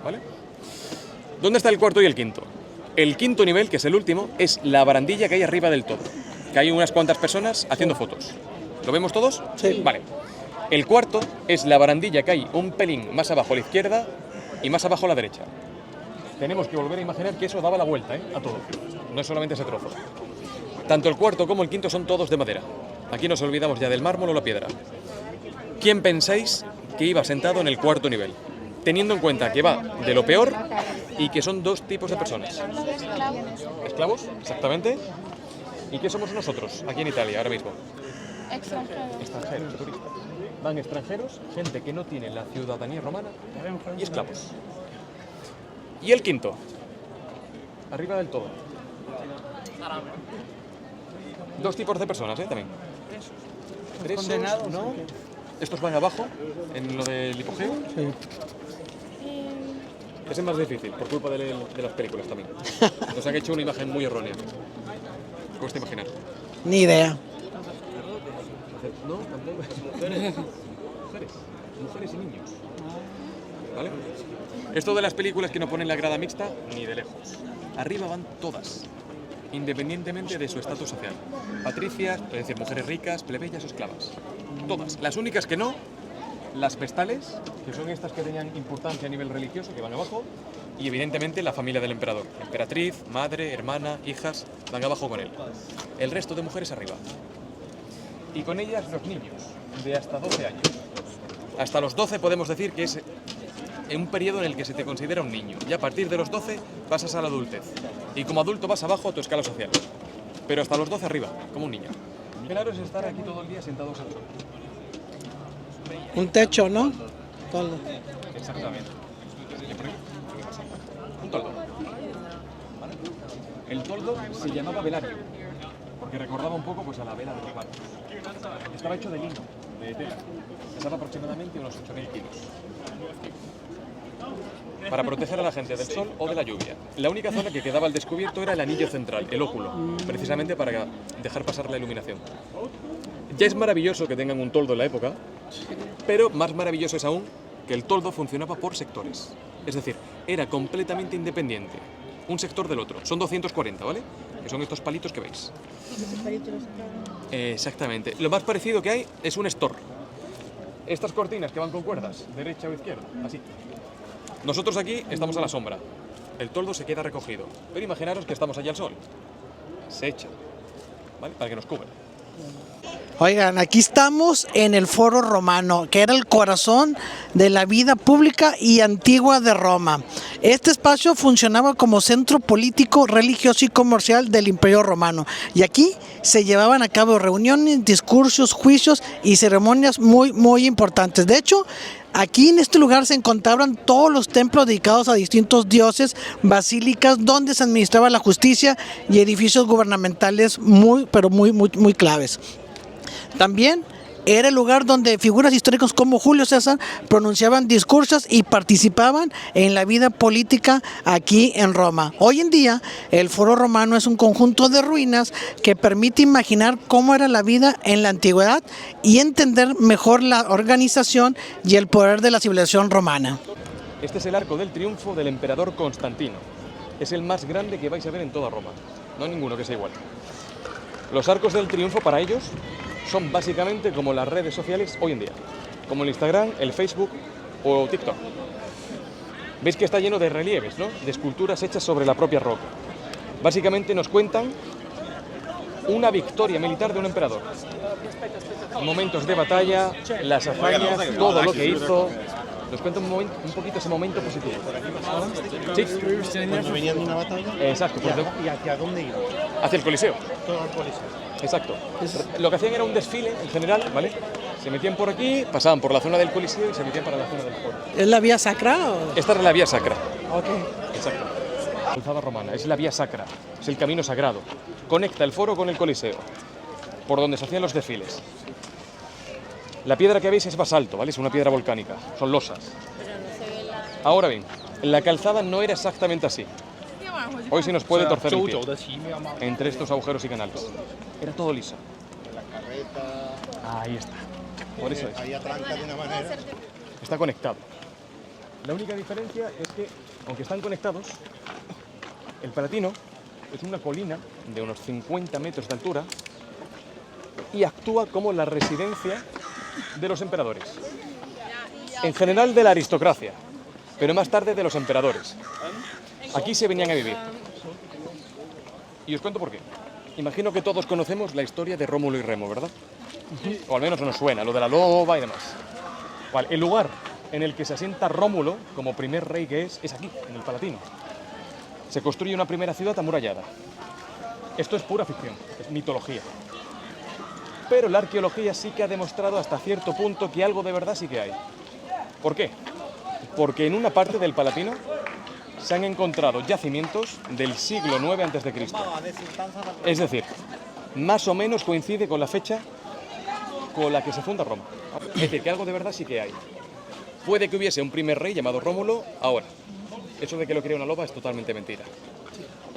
S2: ¿vale? ¿Dónde está el cuarto y el quinto? El quinto nivel, que es el último, es la barandilla que hay arriba del todo, que hay unas cuantas personas haciendo fotos. ¿Lo vemos todos?
S1: Sí.
S2: Vale. El cuarto es la barandilla que hay un pelín más abajo a la izquierda y más abajo a la derecha. Tenemos que volver a imaginar que eso daba la vuelta, a todo. No es solamente ese trozo. Tanto el cuarto como el quinto son todos de madera. Aquí nos olvidamos ya del mármol o la piedra. ¿Quién pensáis que iba sentado en el cuarto nivel? Teniendo en cuenta que va de lo peor y que son dos tipos de personas. ¿Esclavos? Exactamente. ¿Y qué somos nosotros aquí en Italia ahora mismo? Extranjeros, turistas. Van extranjeros, gente que no tiene la ciudadanía romana y esclavos. Y el quinto, arriba del todo. Dos tipos de personas, también. Presos,
S3: condenados,
S2: ¿no? Estos van abajo, en lo del hipogeo.
S1: Sí.
S2: Ese es más difícil, por culpa de las películas también. Nos han hecho una imagen muy errónea. Cuesta imaginar.
S1: Ni idea.
S2: No, tampoco. Mujeres y niños. ¿Vale? Esto de las películas que no ponen la grada mixta, ni de lejos. Arriba van todas, independientemente de su estatus social. Patricias, es decir, mujeres ricas, plebeyas o esclavas. Todas. Las únicas que no, las vestales, que son estas que tenían importancia a nivel religioso, que van abajo, y evidentemente la familia del emperador. Emperatriz, madre, hermana, hijas, van abajo con él. El resto de mujeres arriba. Y con ellas los niños, de hasta 12 años. Hasta los 12 podemos decir que es en un periodo en el que se te considera un niño. Y a partir de los 12 pasas a la adultez. Y como adulto vas abajo a tu escala social. Pero hasta los 12 arriba, como un niño. Claro es estar aquí todo el día sentados al sol.
S1: Un techo, ¿no? Todo.
S2: Exactamente. ¿Y por aquí? Un toldo. ¿Vale? El toldo se llamaba velario, porque recordaba un poco pues, a la vela de los barcos. Estaba hecho de lino, de tela. Pesaba aproximadamente unos 8.000 kilos. Para proteger a la gente del sol o de la lluvia. La única zona que quedaba al descubierto era el anillo central, el óculo, precisamente para dejar pasar la iluminación. Ya es maravilloso que tengan un toldo en la época, pero más maravilloso es aún que el toldo funcionaba por sectores. Es decir, era completamente independiente, un sector del otro. Son 240, ¿vale? Que son estos palitos que veis. Exactamente. Lo más parecido que hay es un store. Estas cortinas que van con cuerdas, derecha o izquierda, así. Nosotros aquí estamos a la sombra. El toldo se queda recogido. Pero imaginaros que estamos allá al sol. Se echa, ¿vale? Para que nos cubra.
S1: Oigan, aquí estamos en el Foro Romano, que era el corazón de la vida pública y antigua de Roma. Este espacio funcionaba como centro político, religioso y comercial del Imperio Romano. Y aquí se llevaban a cabo reuniones, discursos, juicios y ceremonias muy importantes. De hecho, aquí en este lugar se encontraban todos los templos dedicados a distintos dioses, basílicas donde se administraba la justicia y edificios gubernamentales muy claves. También era el lugar donde figuras históricas como Julio César pronunciaban discursos y participaban en la vida política aquí en Roma. Hoy en día, el Foro Romano es un conjunto de ruinas que permite imaginar cómo era la vida en la antigüedad y entender mejor la organización y el poder de la civilización romana.
S2: Este es el arco del triunfo del emperador Constantino. Es el más grande que vais a ver en toda Roma. No hay ninguno que sea igual. Los arcos del triunfo para ellos son básicamente como las redes sociales hoy en día, como el Instagram, el Facebook o TikTok. Veis que está lleno de relieves, ¿no? De esculturas hechas sobre la propia roca. Básicamente nos cuentan una victoria militar de un emperador. Momentos de batalla, las hazañas, todo lo que hizo. Nos cuenta un poquito ese momento positivo. ¿Sí?
S3: Cuando venían de una batalla.
S2: Exacto.
S3: ¿Y hacia dónde iban?
S2: Hacia el Coliseo.
S3: Todo el Coliseo.
S2: Exacto. Lo que hacían era un desfile en general, ¿vale? Se metían por aquí, pasaban por la zona del Coliseo y se metían para la zona del foro.
S1: ¿Es la vía sacra? ¿O?
S2: Esta era la vía sacra.
S1: Ok.
S2: Exacto. La calzada romana, es la vía sacra, es el camino sagrado. Conecta el foro con el Coliseo, por donde se hacían los desfiles. La piedra que veis es basalto, ¿vale? Es una piedra volcánica, son losas. Ahora bien, la calzada no era exactamente así. Hoy se nos puede torcer el pie entre estos agujeros y canales. Era todo liso. Ahí está. Por eso es.
S3: Ahí atranca de una manera.
S2: Está conectado. La única diferencia es que, aunque están conectados, el Palatino es una colina de unos 50 metros de altura y actúa como la residencia de los emperadores. En general de la aristocracia, pero más tarde de los emperadores. Aquí se venían a vivir. Y os cuento por qué. Imagino que todos conocemos la historia de Rómulo y Remo, ¿verdad? O al menos nos suena, lo de la loba y demás. Vale, el lugar en el que se asienta Rómulo, como primer rey que es aquí, en el Palatino. Se construye una primera ciudad amurallada. Esto es pura ficción, es mitología. Pero la arqueología sí que ha demostrado hasta cierto punto que algo de verdad sí que hay. ¿Por qué? Porque en una parte del Palatino se han encontrado yacimientos del siglo IX a.C. Es decir, más o menos coincide con la fecha con la que se funda Roma. Es decir, que algo de verdad sí que hay. Puede que hubiese un primer rey llamado Rómulo ahora. Eso de que lo crea una loba es totalmente mentira.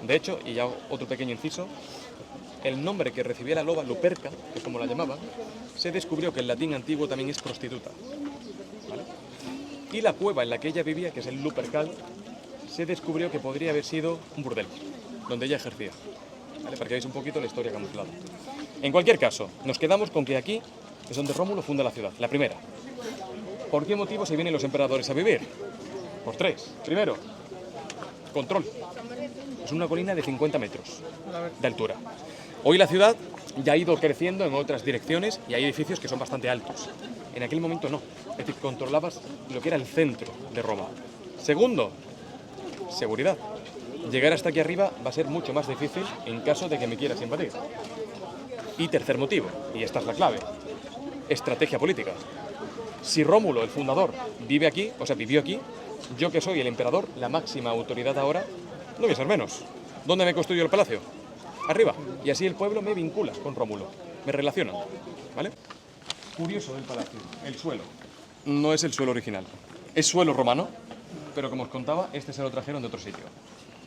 S2: De hecho, y ya otro pequeño inciso, el nombre que recibía la loba, Luperca, que es como la llamaban, se descubrió que en latín antiguo también es prostituta. ¿Vale? Y la cueva en la que ella vivía, que es el Lupercal, se descubrió que podría haber sido un burdel, donde ella ejercía. ¿Vale? Para que veáis un poquito la historia camuflada. En cualquier caso, nos quedamos con que aquí es donde Rómulo funda la ciudad, la primera. ¿Por qué motivo se vienen los emperadores a vivir? Por tres. Primero, control. Es una colina de 50 metros de altura. Hoy la ciudad ya ha ido creciendo en otras direcciones y hay edificios que son bastante altos. En aquel momento no. Es decir, controlabas lo que era el centro de Roma. Segundo, seguridad. Llegar hasta aquí arriba va a ser mucho más difícil en caso de que me quieras invadir. Y tercer motivo, y esta es la clave, estrategia política. Si Rómulo, el fundador, vive aquí, o sea, vivió aquí, yo que soy el emperador, la máxima autoridad ahora, no voy a ser menos. ¿Dónde me construyo el palacio? Arriba. Y así el pueblo me vincula con Rómulo, me relacionan, ¿vale? Curioso del palacio, el suelo. No es el suelo original, es suelo romano, pero como os contaba, este se lo trajeron de otro sitio,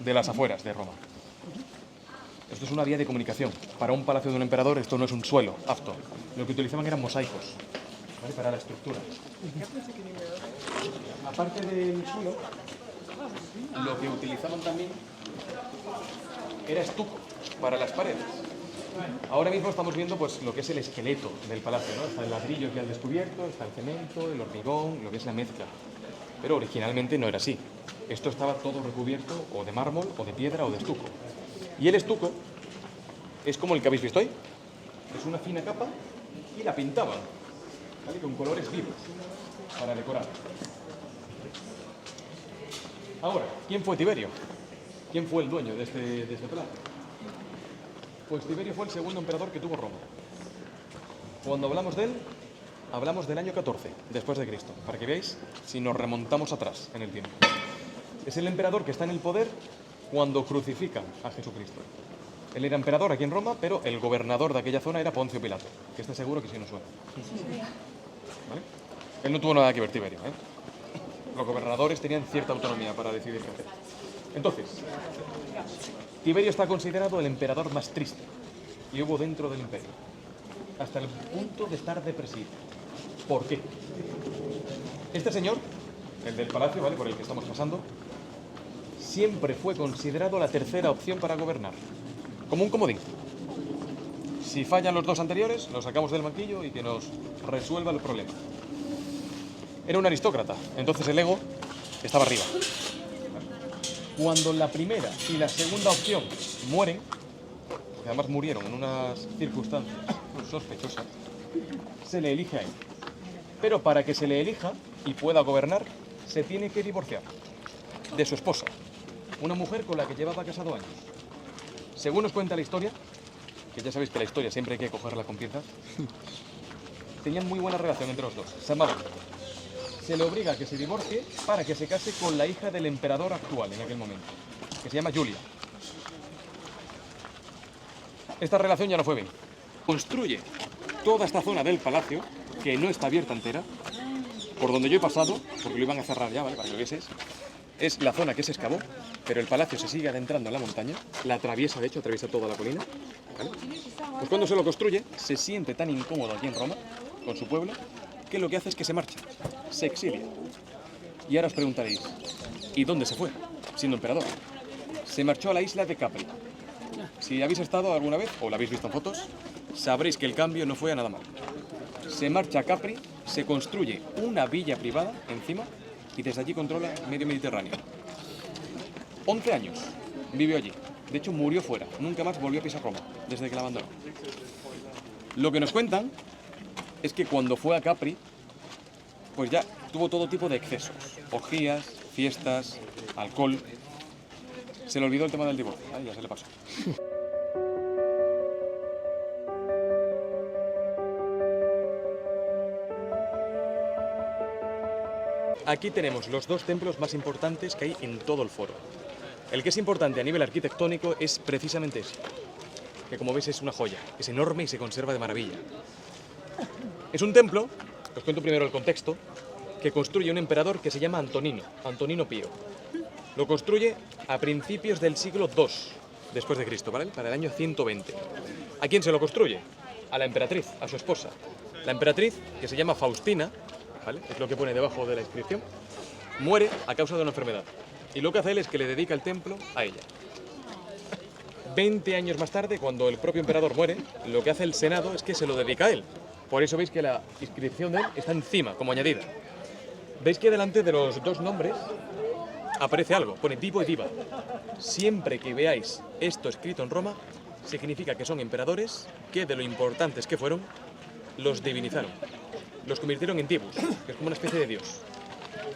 S2: de las afueras de Roma. Esto es una vía de comunicación. Para un palacio de un emperador esto no es un suelo apto. Lo que utilizaban eran mosaicos, ¿vale? Para la estructura. Aparte del suelo, lo que utilizaban también era estuco para las paredes. Ahora mismo estamos viendo pues, lo que es el esqueleto del palacio, ¿no? Está el ladrillo que han descubierto, está el cemento, el hormigón, lo que es la mezcla. Pero originalmente no era así. Esto estaba todo recubierto o de mármol, o de piedra, o de estuco. Y el estuco es como el que habéis visto ahí. Es una fina capa y la pintaban, ¿vale? Con colores vivos para decorar. Ahora, ¿quién fue Tiberio? ¿Quién fue el dueño de este palacio? Pues Tiberio fue el segundo emperador que tuvo Roma. Cuando hablamos de él, hablamos del año 14 después de Cristo, para que veáis si nos remontamos atrás en el tiempo. Es el emperador que está en el poder cuando crucifican a Jesucristo. Él era emperador aquí en Roma, pero el gobernador de aquella zona era Poncio Pilato, que está seguro que sí nos suena. ¿Vale? Él no tuvo nada que ver, Tiberio, ¿eh? Los gobernadores tenían cierta autonomía para decidir qué hacer. Entonces, Tiberio está considerado el emperador más triste y hubo dentro del imperio, hasta el punto de estar depresivo. ¿Por qué? Este señor, el del palacio, ¿vale?, por el que estamos pasando, siempre fue considerado la tercera opción para gobernar, como un comodín. Si fallan los dos anteriores, lo sacamos del banquillo y que nos resuelva el problema. Era un aristócrata, entonces el ego estaba arriba. Cuando la primera y la segunda opción mueren, que además murieron en unas circunstancias sospechosas, se le elige a él. Pero para que se le elija y pueda gobernar, se tiene que divorciar de su esposa, una mujer con la que llevaba casado años. Según nos cuenta la historia, que ya sabéis que la historia siempre hay que cogerla con pinzas, tenían muy buena relación entre los dos, se amaban. Se le obliga a que se divorcie para que se case con la hija del emperador actual en aquel momento, que se llama Julia. Esta relación ya no fue bien. Construye toda esta zona del palacio, que no está abierta entera, por donde yo he pasado, porque lo iban a cerrar ya, ¿vale?, para que lo vieses, es la zona que se excavó, pero el palacio se sigue adentrando en la montaña, la atraviesa, de hecho, atraviesa toda la colina. ¿Vale? Pues cuando se lo construye, se siente tan incómodo aquí en Roma, con su pueblo, que lo que hace es que se marcha, se exilia. Y ahora os preguntaréis, ¿y dónde se fue, siendo emperador? Se marchó a la isla de Capri. Si habéis estado alguna vez, o la habéis visto en fotos, sabréis que el cambio no fue a nada mal. Se marcha a Capri, se construye una villa privada encima y desde allí controla medio Mediterráneo. 11 años vivió allí. De hecho, murió fuera. Nunca más volvió a pisar Roma, desde que la abandonó. Lo que nos cuentan es que cuando fue a Capri, pues ya tuvo todo tipo de excesos. Orgías, fiestas, alcohol. Se le olvidó el tema del divorcio. Ahí ya se le pasó. Aquí tenemos los dos templos más importantes que hay en todo el foro. El que es importante a nivel arquitectónico es precisamente ese, que como veis es una joya, es enorme y se conserva de maravilla. Es un templo, os cuento primero el contexto, que construye un emperador que se llama Antonino Pío. Lo construye a principios del siglo II después de Cristo, ¿vale? Para el año 120. ¿A quién se lo construye? A la emperatriz, a su esposa. La emperatriz, que se llama Faustina, ¿vale? Es lo que pone debajo de la inscripción, muere a causa de una enfermedad. Y lo que hace él es que le dedica el templo a ella. 20 años más tarde, cuando el propio emperador muere, lo que hace el Senado es que se lo dedica a él. Por eso veis que la inscripción de él está encima, como añadida. Veis que delante de los dos nombres aparece algo, pone Divo y Diva. Siempre que veáis esto escrito en Roma, significa que son emperadores que, de lo importantes que fueron, los divinizaron. Los convirtieron en divus, que es como una especie de dios.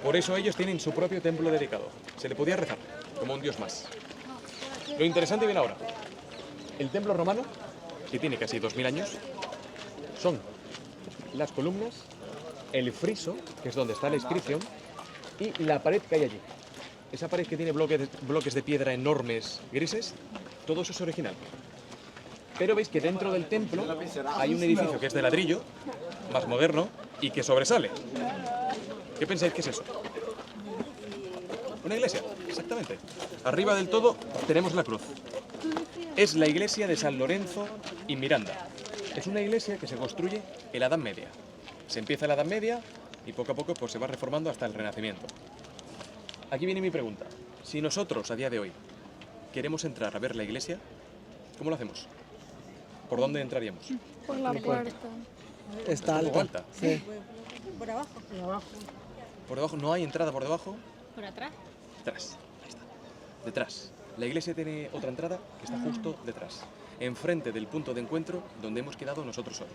S2: Por eso ellos tienen su propio templo dedicado. Se le podía rezar, como un dios más. Lo interesante viene ahora. El templo romano, que tiene casi 2000 años, son las columnas, el friso, que es donde está la inscripción, y la pared que hay allí. Esa pared que tiene bloques de piedra enormes, grises, todo eso es original. Pero veis que dentro del templo hay un edificio que es de ladrillo, más moderno, y que sobresale. ¿Qué pensáis que es eso? Una iglesia, exactamente. Arriba del todo tenemos la cruz. Es la iglesia de San Lorenzo y Miranda. Es una iglesia que se construye en la Edad Media. Se empieza en la Edad Media y poco a poco pues, se va reformando hasta el Renacimiento. Aquí viene mi pregunta. Si nosotros, a día de hoy, queremos entrar a ver la iglesia, ¿cómo lo hacemos? ¿Por dónde entraríamos?
S4: Por la puerta.
S1: Está
S2: ¿Un poco
S1: alta.
S2: alta?
S1: Sí.
S5: Por abajo.
S2: ¿Por debajo? ¿No hay entrada por debajo?
S4: ¿Por atrás?
S2: Detrás. Ahí está. Detrás. La iglesia tiene otra entrada que está justo detrás. Enfrente del punto de encuentro donde hemos quedado nosotros hoy.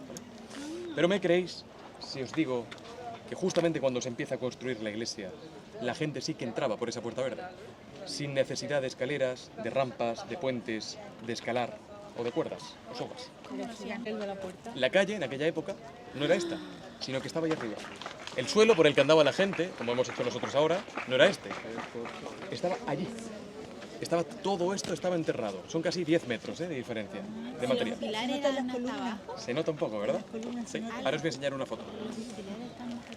S2: ¿Vale? Pero me creéis si os digo que justamente cuando se empieza a construir la iglesia, la gente sí que entraba por esa puerta verde. Sin necesidad de escaleras, de rampas, de puentes, de escalar o de cuerdas o sogas.
S5: El de la puerta.
S2: La calle en aquella época no era esta, sino que estaba allá arriba. El suelo por el que andaba la gente, como hemos hecho nosotros ahora, no era este. Estaba allí. Todo esto estaba enterrado. Son casi 10 metros de diferencia de material.
S4: Los pilares eran hasta abajo.
S2: Se nota un poco, ¿verdad? Sí. Ahora os voy a enseñar una foto.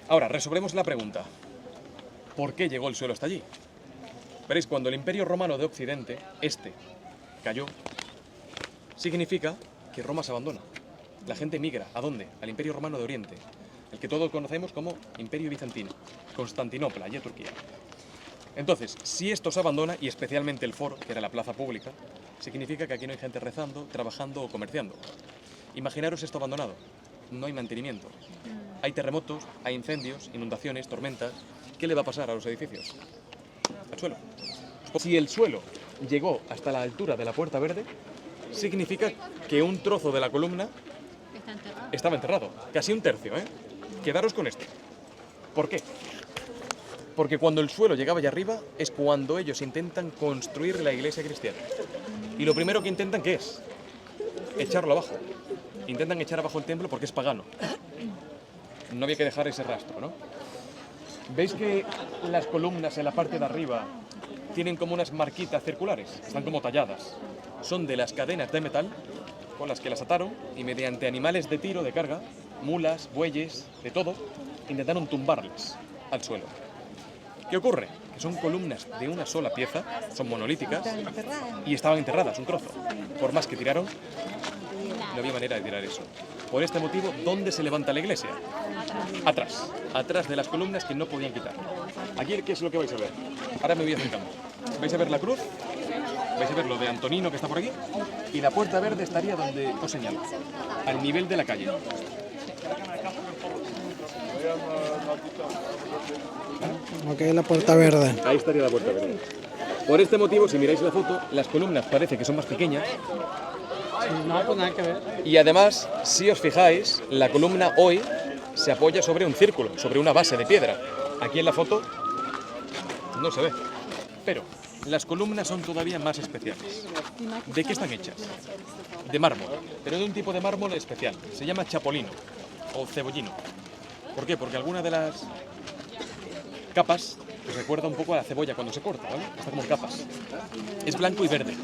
S2: Ahora, resolvemos la pregunta. ¿Por qué llegó el suelo hasta allí? Veréis, cuando el Imperio Romano de Occidente, cayó, significa que Roma se abandona. La gente migra. ¿A dónde? Al Imperio Romano de Oriente, el que todos conocemos como Imperio Bizantino, Constantinopla, allá Turquía. Entonces, si esto se abandona, y especialmente el foro, que era la plaza pública, significa que aquí no hay gente rezando, trabajando o comerciando. Imaginaros esto abandonado. No hay mantenimiento. Hay terremotos, hay incendios, inundaciones, tormentas. ¿Qué le va a pasar a los edificios? Al suelo. Si el suelo llegó hasta la altura de la Puerta Verde, significa que un trozo de la columna
S4: Está enterrado.
S2: estaba enterrado. Casi un tercio, ¿eh? Quedaros con esto. ¿Por qué? Porque cuando el suelo llegaba allá arriba es cuando ellos intentan construir la iglesia cristiana. Y lo primero que intentan, ¿qué es? Echarlo abajo. Intentan echar abajo el templo porque es pagano. No había que dejar ese rastro, ¿no? ¿Veis que las columnas en la parte de arriba tienen como unas marquitas circulares? Están como talladas. Son de las cadenas de metal con las que las ataron y mediante animales de tiro, de carga, mulas, bueyes, de todo, intentaron tumbarlas al suelo. ¿Qué ocurre? Que son columnas de una sola pieza, son monolíticas y estaban enterradas, un trozo. Por más que tiraron, no había manera de tirar eso. Por este motivo, ¿dónde se levanta la iglesia? Atrás. Atrás de las columnas que no podían quitar. Aquí, ¿qué es lo que vais a ver? Ahora me voy acercando. ¿Vais a ver la cruz? ¿Vais a ver lo de Antonino que está por aquí? Y la puerta verde estaría donde os señalo, al nivel de la calle.
S1: Ok, la puerta verde.
S2: Ahí estaría la puerta verde. Por este motivo, si miráis la foto, las columnas parece que son más pequeñas.
S1: No, pues nada que ver.
S2: Y además, si os fijáis, la columna hoy se apoya sobre un círculo, sobre una base de piedra. Aquí en la foto no se ve. Pero las columnas son todavía más especiales. ¿De qué están hechas? De mármol, pero de un tipo de mármol especial. Se llama chapolino o cebollino. ¿Por qué? Porque alguna de las capas pues recuerda un poco a la cebolla cuando se corta, ¿vale? Está como en capas. Es blanco y verde.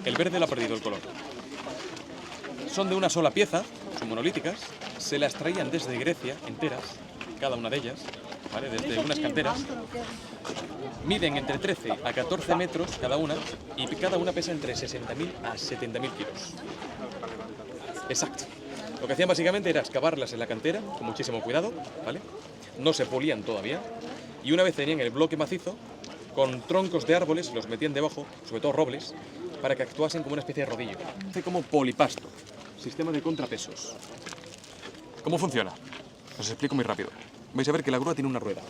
S2: El verde lo ha perdido el color. Son de una sola pieza, son monolíticas. Se las traían desde Grecia enteras, cada una de ellas, ¿vale? Desde unas canteras. Miden entre 13 a 14 metros cada una y cada una pesa entre 60.000 a 70.000 kilos. Exacto. Lo que hacían básicamente era excavarlas en la cantera, con muchísimo cuidado, ¿vale? No se polían todavía. Y una vez tenían el bloque macizo, con troncos de árboles los metían debajo, sobre todo robles, para que actuasen como una especie de rodillo. Hace como polipasto, sistema de contrapesos. ¿Cómo funciona? Os explico muy rápido. Vais a ver que la grúa tiene una rueda.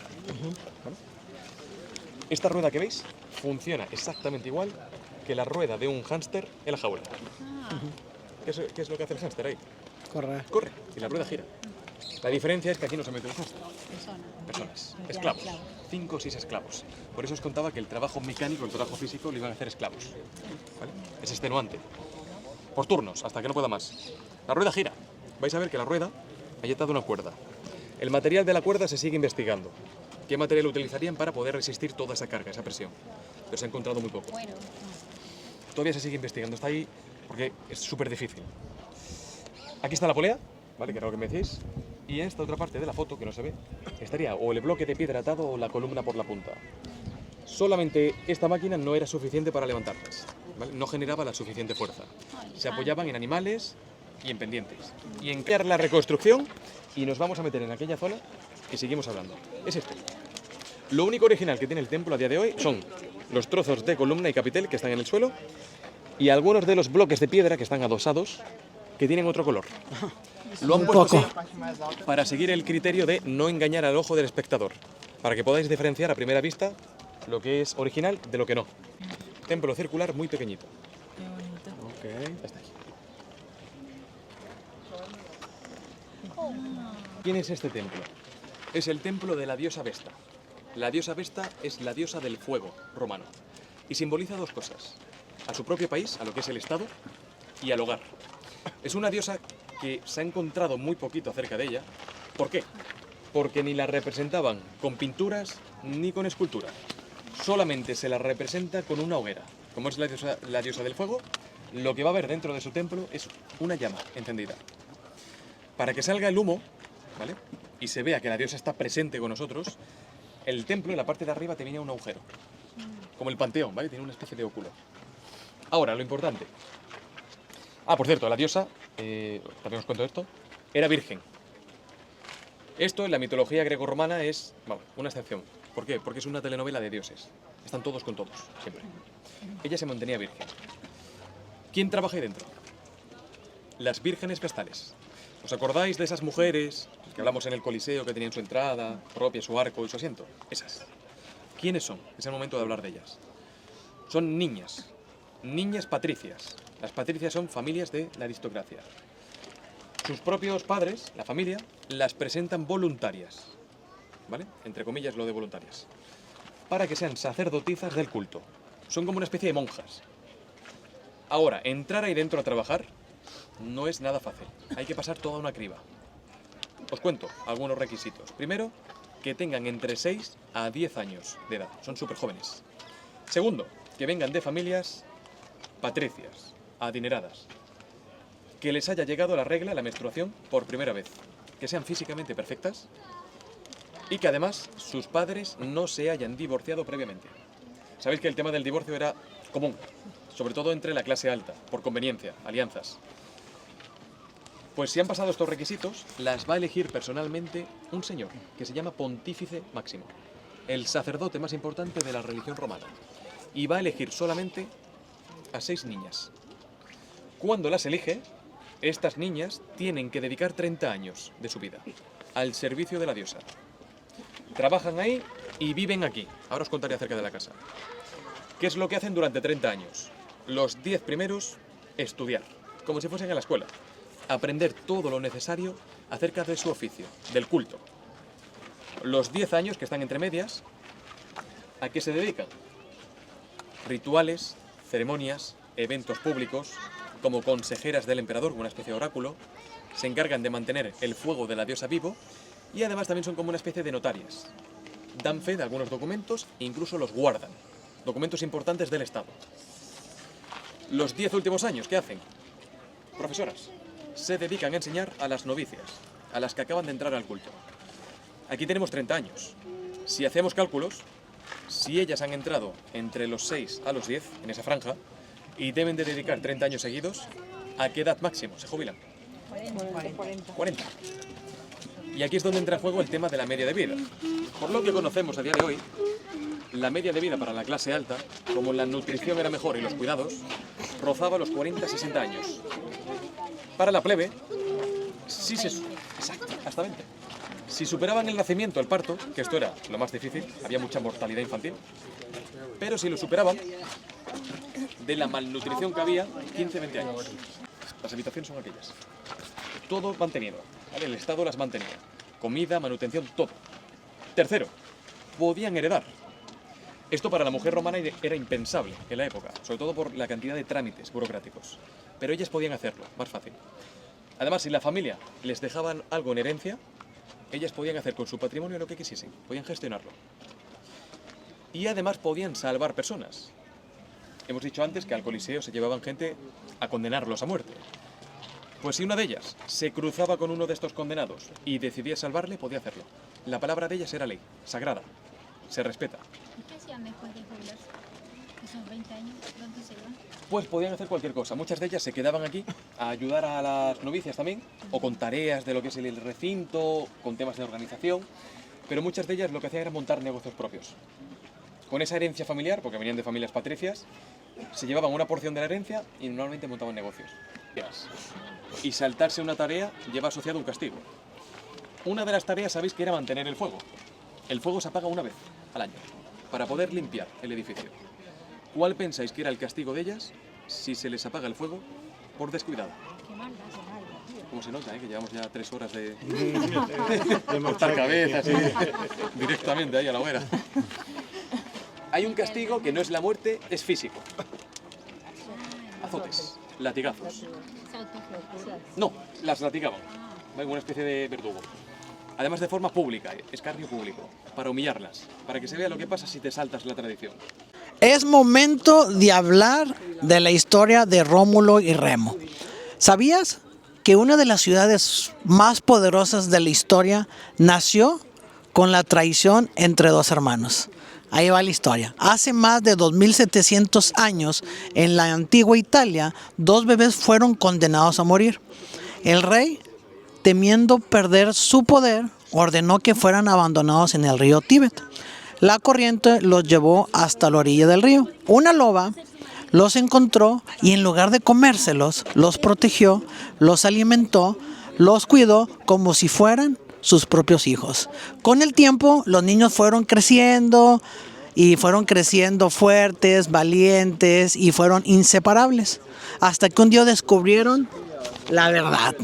S2: ¿Vale? Esta rueda que veis funciona exactamente igual que la rueda de un hámster en la jaula. ¿Qué es lo que hace el hámster ahí?
S1: Corre.
S2: Corre y la rueda gira. La diferencia es que aquí no se mete un hámster. Personas, esclavos. 5 o 6 esclavos. Por eso os contaba que el trabajo mecánico, el trabajo físico, lo iban a hacer esclavos. ¿Vale? Es extenuante. Por turnos, hasta que no pueda más. La rueda gira. Vais a ver que la rueda ha atado una cuerda. El material de la cuerda se sigue investigando. ¿Qué material utilizarían para poder resistir toda esa carga, esa presión? Pero se ha encontrado muy poco. Todavía se sigue investigando. Está ahí porque es súper difícil. Aquí está la polea, ¿vale? Que era lo que me decís. Y en esta otra parte de la foto, que no se ve, estaría o el bloque de piedra atado o la columna por la punta. Solamente esta máquina no era suficiente para levantarlas, ¿vale? No generaba la suficiente fuerza. Se apoyaban en animales y en pendientes. Y en crear la reconstrucción, y nos vamos a meter en aquella zona y seguimos hablando. Es esto. Lo único original que tiene el templo a día de hoy son los trozos de columna y capitel que están en el suelo y algunos de los bloques de piedra que están adosados que tienen otro color. Lo han puesto así para seguir el criterio de no engañar al ojo del espectador, para que podáis diferenciar a primera vista lo que es original de lo que no. Templo circular muy pequeñito.
S1: Ok.
S2: Ya está ahí. ¿Quién es este templo? Es el templo de la diosa Vesta. La diosa Vesta es la diosa del fuego romano y simboliza dos cosas: a su propio país, a lo que es el Estado, y al hogar. Es una diosa que se ha encontrado muy poquito acerca de ella. ¿Por qué? Porque ni la representaban con pinturas ni con escultura. Solamente se la representa con una hoguera. Como es la diosa del fuego, lo que va a haber dentro de su templo es una llama encendida. Para que salga el humo, ¿vale? Y se vea que la diosa está presente con nosotros, el templo en la parte de arriba tenía un agujero. Como el panteón, ¿vale? Tiene una especie de óculo. Ahora, lo importante. Por cierto, la diosa, también os cuento esto, era virgen. Esto en la mitología grecorromana es, bueno, una excepción. ¿Por qué? Porque es una telenovela de dioses. Están todos con todos, siempre. Ella se mantenía virgen. ¿Quién trabaja ahí dentro? Las vírgenes vestales. ¿Os acordáis de esas mujeres que hablamos en el Coliseo que tenían su entrada propia, su arco y su asiento? Esas. ¿Quiénes son? Es el momento de hablar de ellas. Son niñas. Niñas patricias. Las patricias son familias de la aristocracia. Sus propios padres, la familia, las presentan voluntarias, ¿vale? Entre comillas lo de voluntarias. Para que sean sacerdotisas del culto. Son como una especie de monjas. Ahora, entrar ahí dentro a trabajar no es nada fácil. Hay que pasar toda una criba. Os cuento algunos requisitos. Primero, que tengan entre 6 a 10 años de edad. Son súper jóvenes. Segundo, que vengan de familias patricias, adineradas. Que les haya llegado la regla, la menstruación, por primera vez. Que sean físicamente perfectas. y que además sus padres no se hayan divorciado previamente. Sabéis que el tema del divorcio era común, sobre todo entre la clase alta, por conveniencia, alianzas. Pues si han pasado estos requisitos, las va a elegir personalmente un señor, que se llama Pontífice Máximo, el sacerdote más importante de la religión romana. Y va a elegir solamente a 6 niñas. Cuando las elige, estas niñas tienen que dedicar 30 años de su vida al servicio de la diosa. Trabajan ahí y viven aquí. Ahora os contaré acerca de la casa. ¿Qué es lo que hacen durante 30 años? Los 10 primeros, estudiar, como si fuesen a la escuela. Aprender todo lo necesario acerca de su oficio, del culto. Los 10 años que están entre medias, ¿a qué se dedican? Rituales, ceremonias, eventos públicos, como consejeras del emperador, una especie de oráculo, se encargan de mantener el fuego de la diosa vivo y además también son como una especie de notarias. Dan fe de algunos documentos e incluso los guardan, documentos importantes del Estado. Los 10 últimos años, ¿qué hacen? Profesoras. Se dedican a enseñar a las novicias, a las que acaban de entrar al culto. Aquí tenemos 30 años. Si hacemos cálculos, si ellas han entrado entre los 6 a los 10, en esa franja, y deben de dedicar 30 años seguidos, ¿a qué edad máximo se jubilan? 40. Y aquí es donde entra en juego el tema de la media de vida. Por lo que conocemos a día de hoy, la media de vida para la clase alta, como la nutrición era mejor y los cuidados, rozaba los 40-60 años. Para la plebe, exacto, hasta 20. Si superaban el nacimiento, el parto, que esto era lo más difícil, había mucha mortalidad infantil, pero si lo superaban, de la malnutrición que había, 15-20 años. Las habitaciones son aquellas. Todo mantenido, ¿vale? El Estado las mantenía. Comida, manutención, todo. Tercero, podían heredar. Esto para la mujer romana era impensable en la época, sobre todo por la cantidad de trámites burocráticos. Pero ellas podían hacerlo, más fácil. Además, si la familia les dejaban algo en herencia, ellas podían hacer con su patrimonio lo que quisiesen, podían gestionarlo. Y además podían salvar personas. Hemos dicho antes que al Coliseo se llevaban gente a condenarlos a muerte. Pues si una de ellas se cruzaba con uno de estos condenados y decidía salvarle, podía hacerlo. La palabra de ellas era ley, sagrada, se respeta.
S4: ¿Y qué hacían después de jubilarse? Esos 20 años, ¿dónde se iban?
S2: Pues podían hacer cualquier cosa. Muchas de ellas se quedaban aquí a ayudar a las novicias también, o con tareas de lo que es el recinto, con temas de organización, pero muchas de ellas lo que hacían era montar negocios propios. Con esa herencia familiar, porque venían de familias patricias, se llevaban una porción de la herencia y normalmente montaban negocios. Y saltarse una tarea lleva asociado un castigo. Una de las tareas sabéis que era mantener el fuego. El fuego se apaga una vez al año, para poder limpiar el edificio. ¿Cuál pensáis que era el castigo de ellas si se les apaga el fuego por descuidado? Como se nota, que llevamos ya 3 horas de cortar cabezas directamente ahí a la hoguera. Hay un castigo que no es la muerte, es físico. Azotes, latigazos. No, las latigaban. Una especie de verdugo. Además de forma pública, escarnio público, para humillarlas, para que se vea lo que pasa si te saltas la tradición.
S1: Es momento de hablar de la historia de Rómulo y Remo. ¿Sabías que una de las ciudades más poderosas de la historia nació con la traición entre 2 hermanos? Ahí va la historia. Hace más de 2700 años, en la antigua Italia, 2 bebés fueron condenados a morir. El rey, temiendo perder su poder, ordenó que fueran abandonados en el río Tíbet. La corriente los llevó hasta la orilla del río. Una loba los encontró y en lugar de comérselos, los protegió, los alimentó, los cuidó como si fueran sus propios hijos. Con el tiempo, los niños fueron creciendo y fueron creciendo fuertes, valientes y fueron inseparables. Hasta que un día descubrieron la verdad.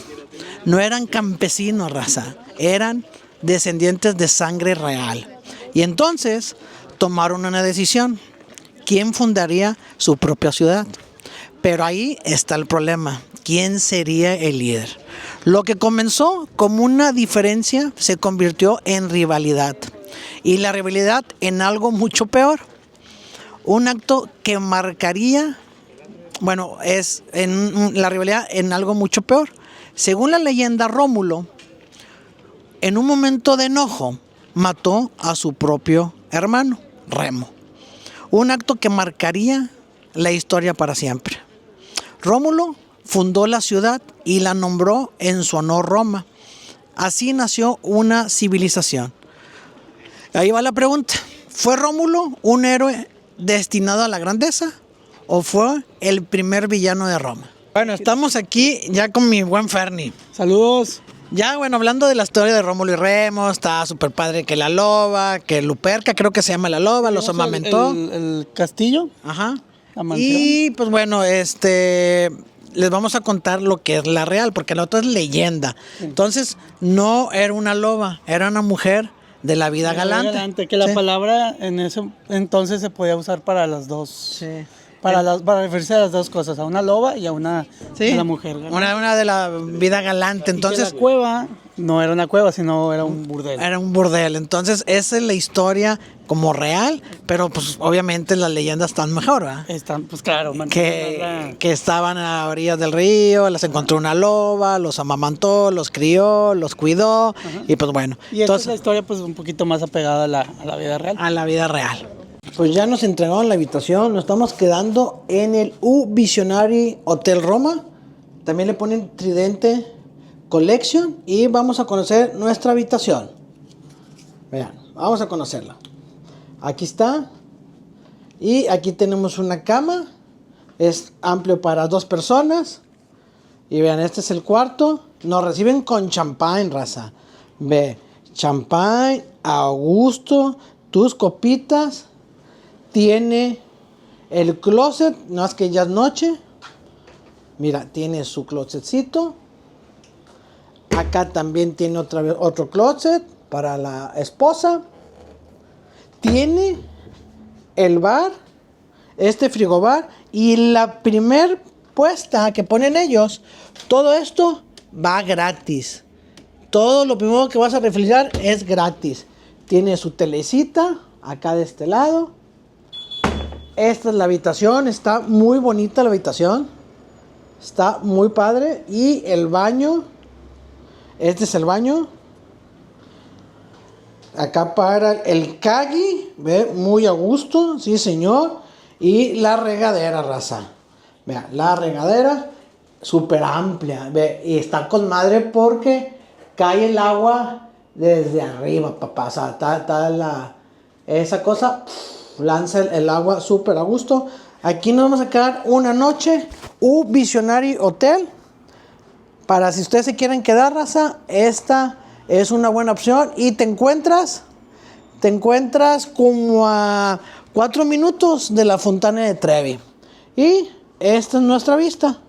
S1: No eran campesinos, raza, eran descendientes de sangre real. Y entonces tomaron una decisión. ¿Quién fundaría su propia ciudad? Pero ahí está el problema. ¿Quién sería el líder? Lo que comenzó como una diferencia se convirtió en rivalidad. Y la rivalidad en algo mucho peor. Un acto que marcaría, la rivalidad en algo mucho peor. Según la leyenda, Rómulo, en un momento de enojo, mató a su propio hermano, Remo. Un acto que marcaría la historia para siempre. Rómulo fundó la ciudad y la nombró en su honor Roma. Así nació una civilización. Ahí va la pregunta. ¿Fue Rómulo un héroe destinado a la grandeza o fue el primer villano de Roma? Bueno, estamos aquí ya con mi buen Ferni.
S6: Saludos.
S1: Ya, bueno, hablando de la historia de Rómulo y Remo, está súper padre que la loba, que Luperca, creo que se llama la loba, los amamentó.
S6: El castillo.
S1: Ajá.
S6: La mansión.
S1: Y pues bueno, les vamos a contar lo que es la real, porque la otra es leyenda. Entonces, no era una loba, era una mujer de la vida galante.
S6: Que la
S1: Sí.
S6: palabra en ese entonces se podía usar para las dos.
S1: Sí.
S6: Para referirse a las dos cosas, a una loba y a una
S1: Sí.
S6: a la mujer.
S1: Una de la vida galante. Entonces,
S6: Y que la cueva no era una cueva, sino era un burdel.
S1: era un burdel. Entonces, esa es la historia como real, pero pues obviamente las leyendas están mejor, ¿verdad?
S6: Están, pues claro,
S1: Que estaban a orillas del río, las encontró una loba, los amamantó, los crió, los cuidó, y pues bueno.
S6: Y esta es la
S1: Entonces,
S6: historia pues un poquito más apegada a la vida real.
S1: a la vida real. Pues ya nos entregaron la habitación, nos estamos quedando en el U Visionary Hotel Roma. También le ponen Tridente Collection y vamos a conocer nuestra habitación. Vean, vamos a conocerla. Aquí está. Y aquí tenemos una cama. Es amplio para 2 personas. Y vean, este es el cuarto. Nos reciben con champán, raza. Ve, champán, a gusto, tus copitas. Tiene el closet, no es que ya es noche. Mira, tiene su closetcito. Acá también tiene otra vez otro closet para la esposa. Tiene el bar, este frigobar y la primer puesta que ponen ellos. Todo esto va gratis. Todo lo primero que vas a refrigerar es gratis. Tiene su telecita acá de este lado. Esta es la habitación, está muy bonita la habitación. Está muy padre. Y el baño. Este es el baño. Acá para el cagui. Ve, muy a gusto. Sí, señor. Y la regadera, raza. Vea, la regadera. Súper amplia. Ve, y está con madre porque cae el agua desde arriba, papá. O sea, está esa cosa. Lanza el agua súper a gusto. Aquí nos vamos a quedar una noche. U Visionary Hotel. Para si ustedes se quieren quedar, raza, esta es una buena opción. Y te encuentras como a 4 minutos de la Fontana de Trevi. Y esta es nuestra vista.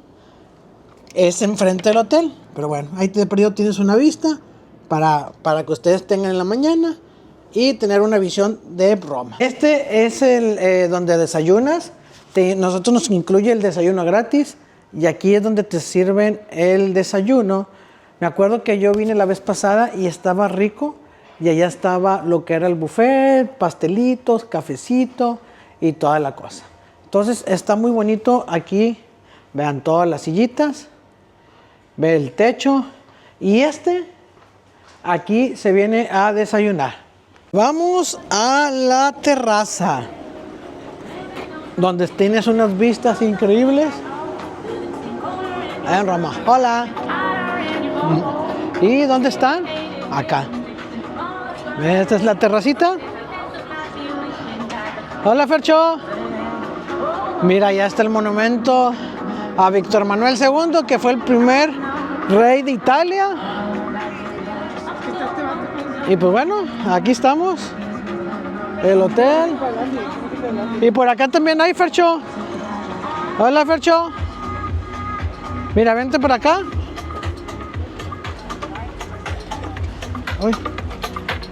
S1: Es enfrente del hotel. Pero bueno, ahí de perdido tienes una vista para que ustedes tengan en la mañana y tener una visión de Roma. Este es el donde desayunas. Nosotros nos incluye el desayuno gratis y aquí es donde te sirven el desayuno. Me acuerdo que yo vine la vez pasada y estaba rico y allá estaba lo que era el buffet, pastelitos, cafecito y toda la cosa. Entonces está muy bonito aquí. Vean todas las sillitas, ve el techo y aquí se viene a desayunar. Vamos a la terraza, donde tienes unas vistas increíbles. En Roma. Hola. ¿Y dónde están? Acá. Esta es la terracita. Hola, Fercho. Mira, ya está el monumento a Víctor Manuel II, que fue el primer rey de Italia. Y pues bueno, aquí estamos. El hotel. Y por acá también hay, Fercho. Hola, Fercho. Mira, vente por acá. Uy.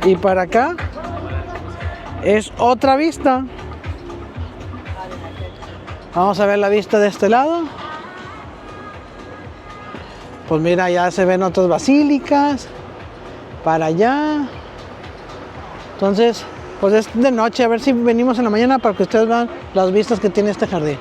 S1: Y para acá es otra vista. Vamos a ver la vista de este lado. Pues mira, ya se ven otras basílicas. Para allá. Entonces, pues es de noche. A ver si venimos en la mañana para que ustedes vean las vistas que tiene este jardín.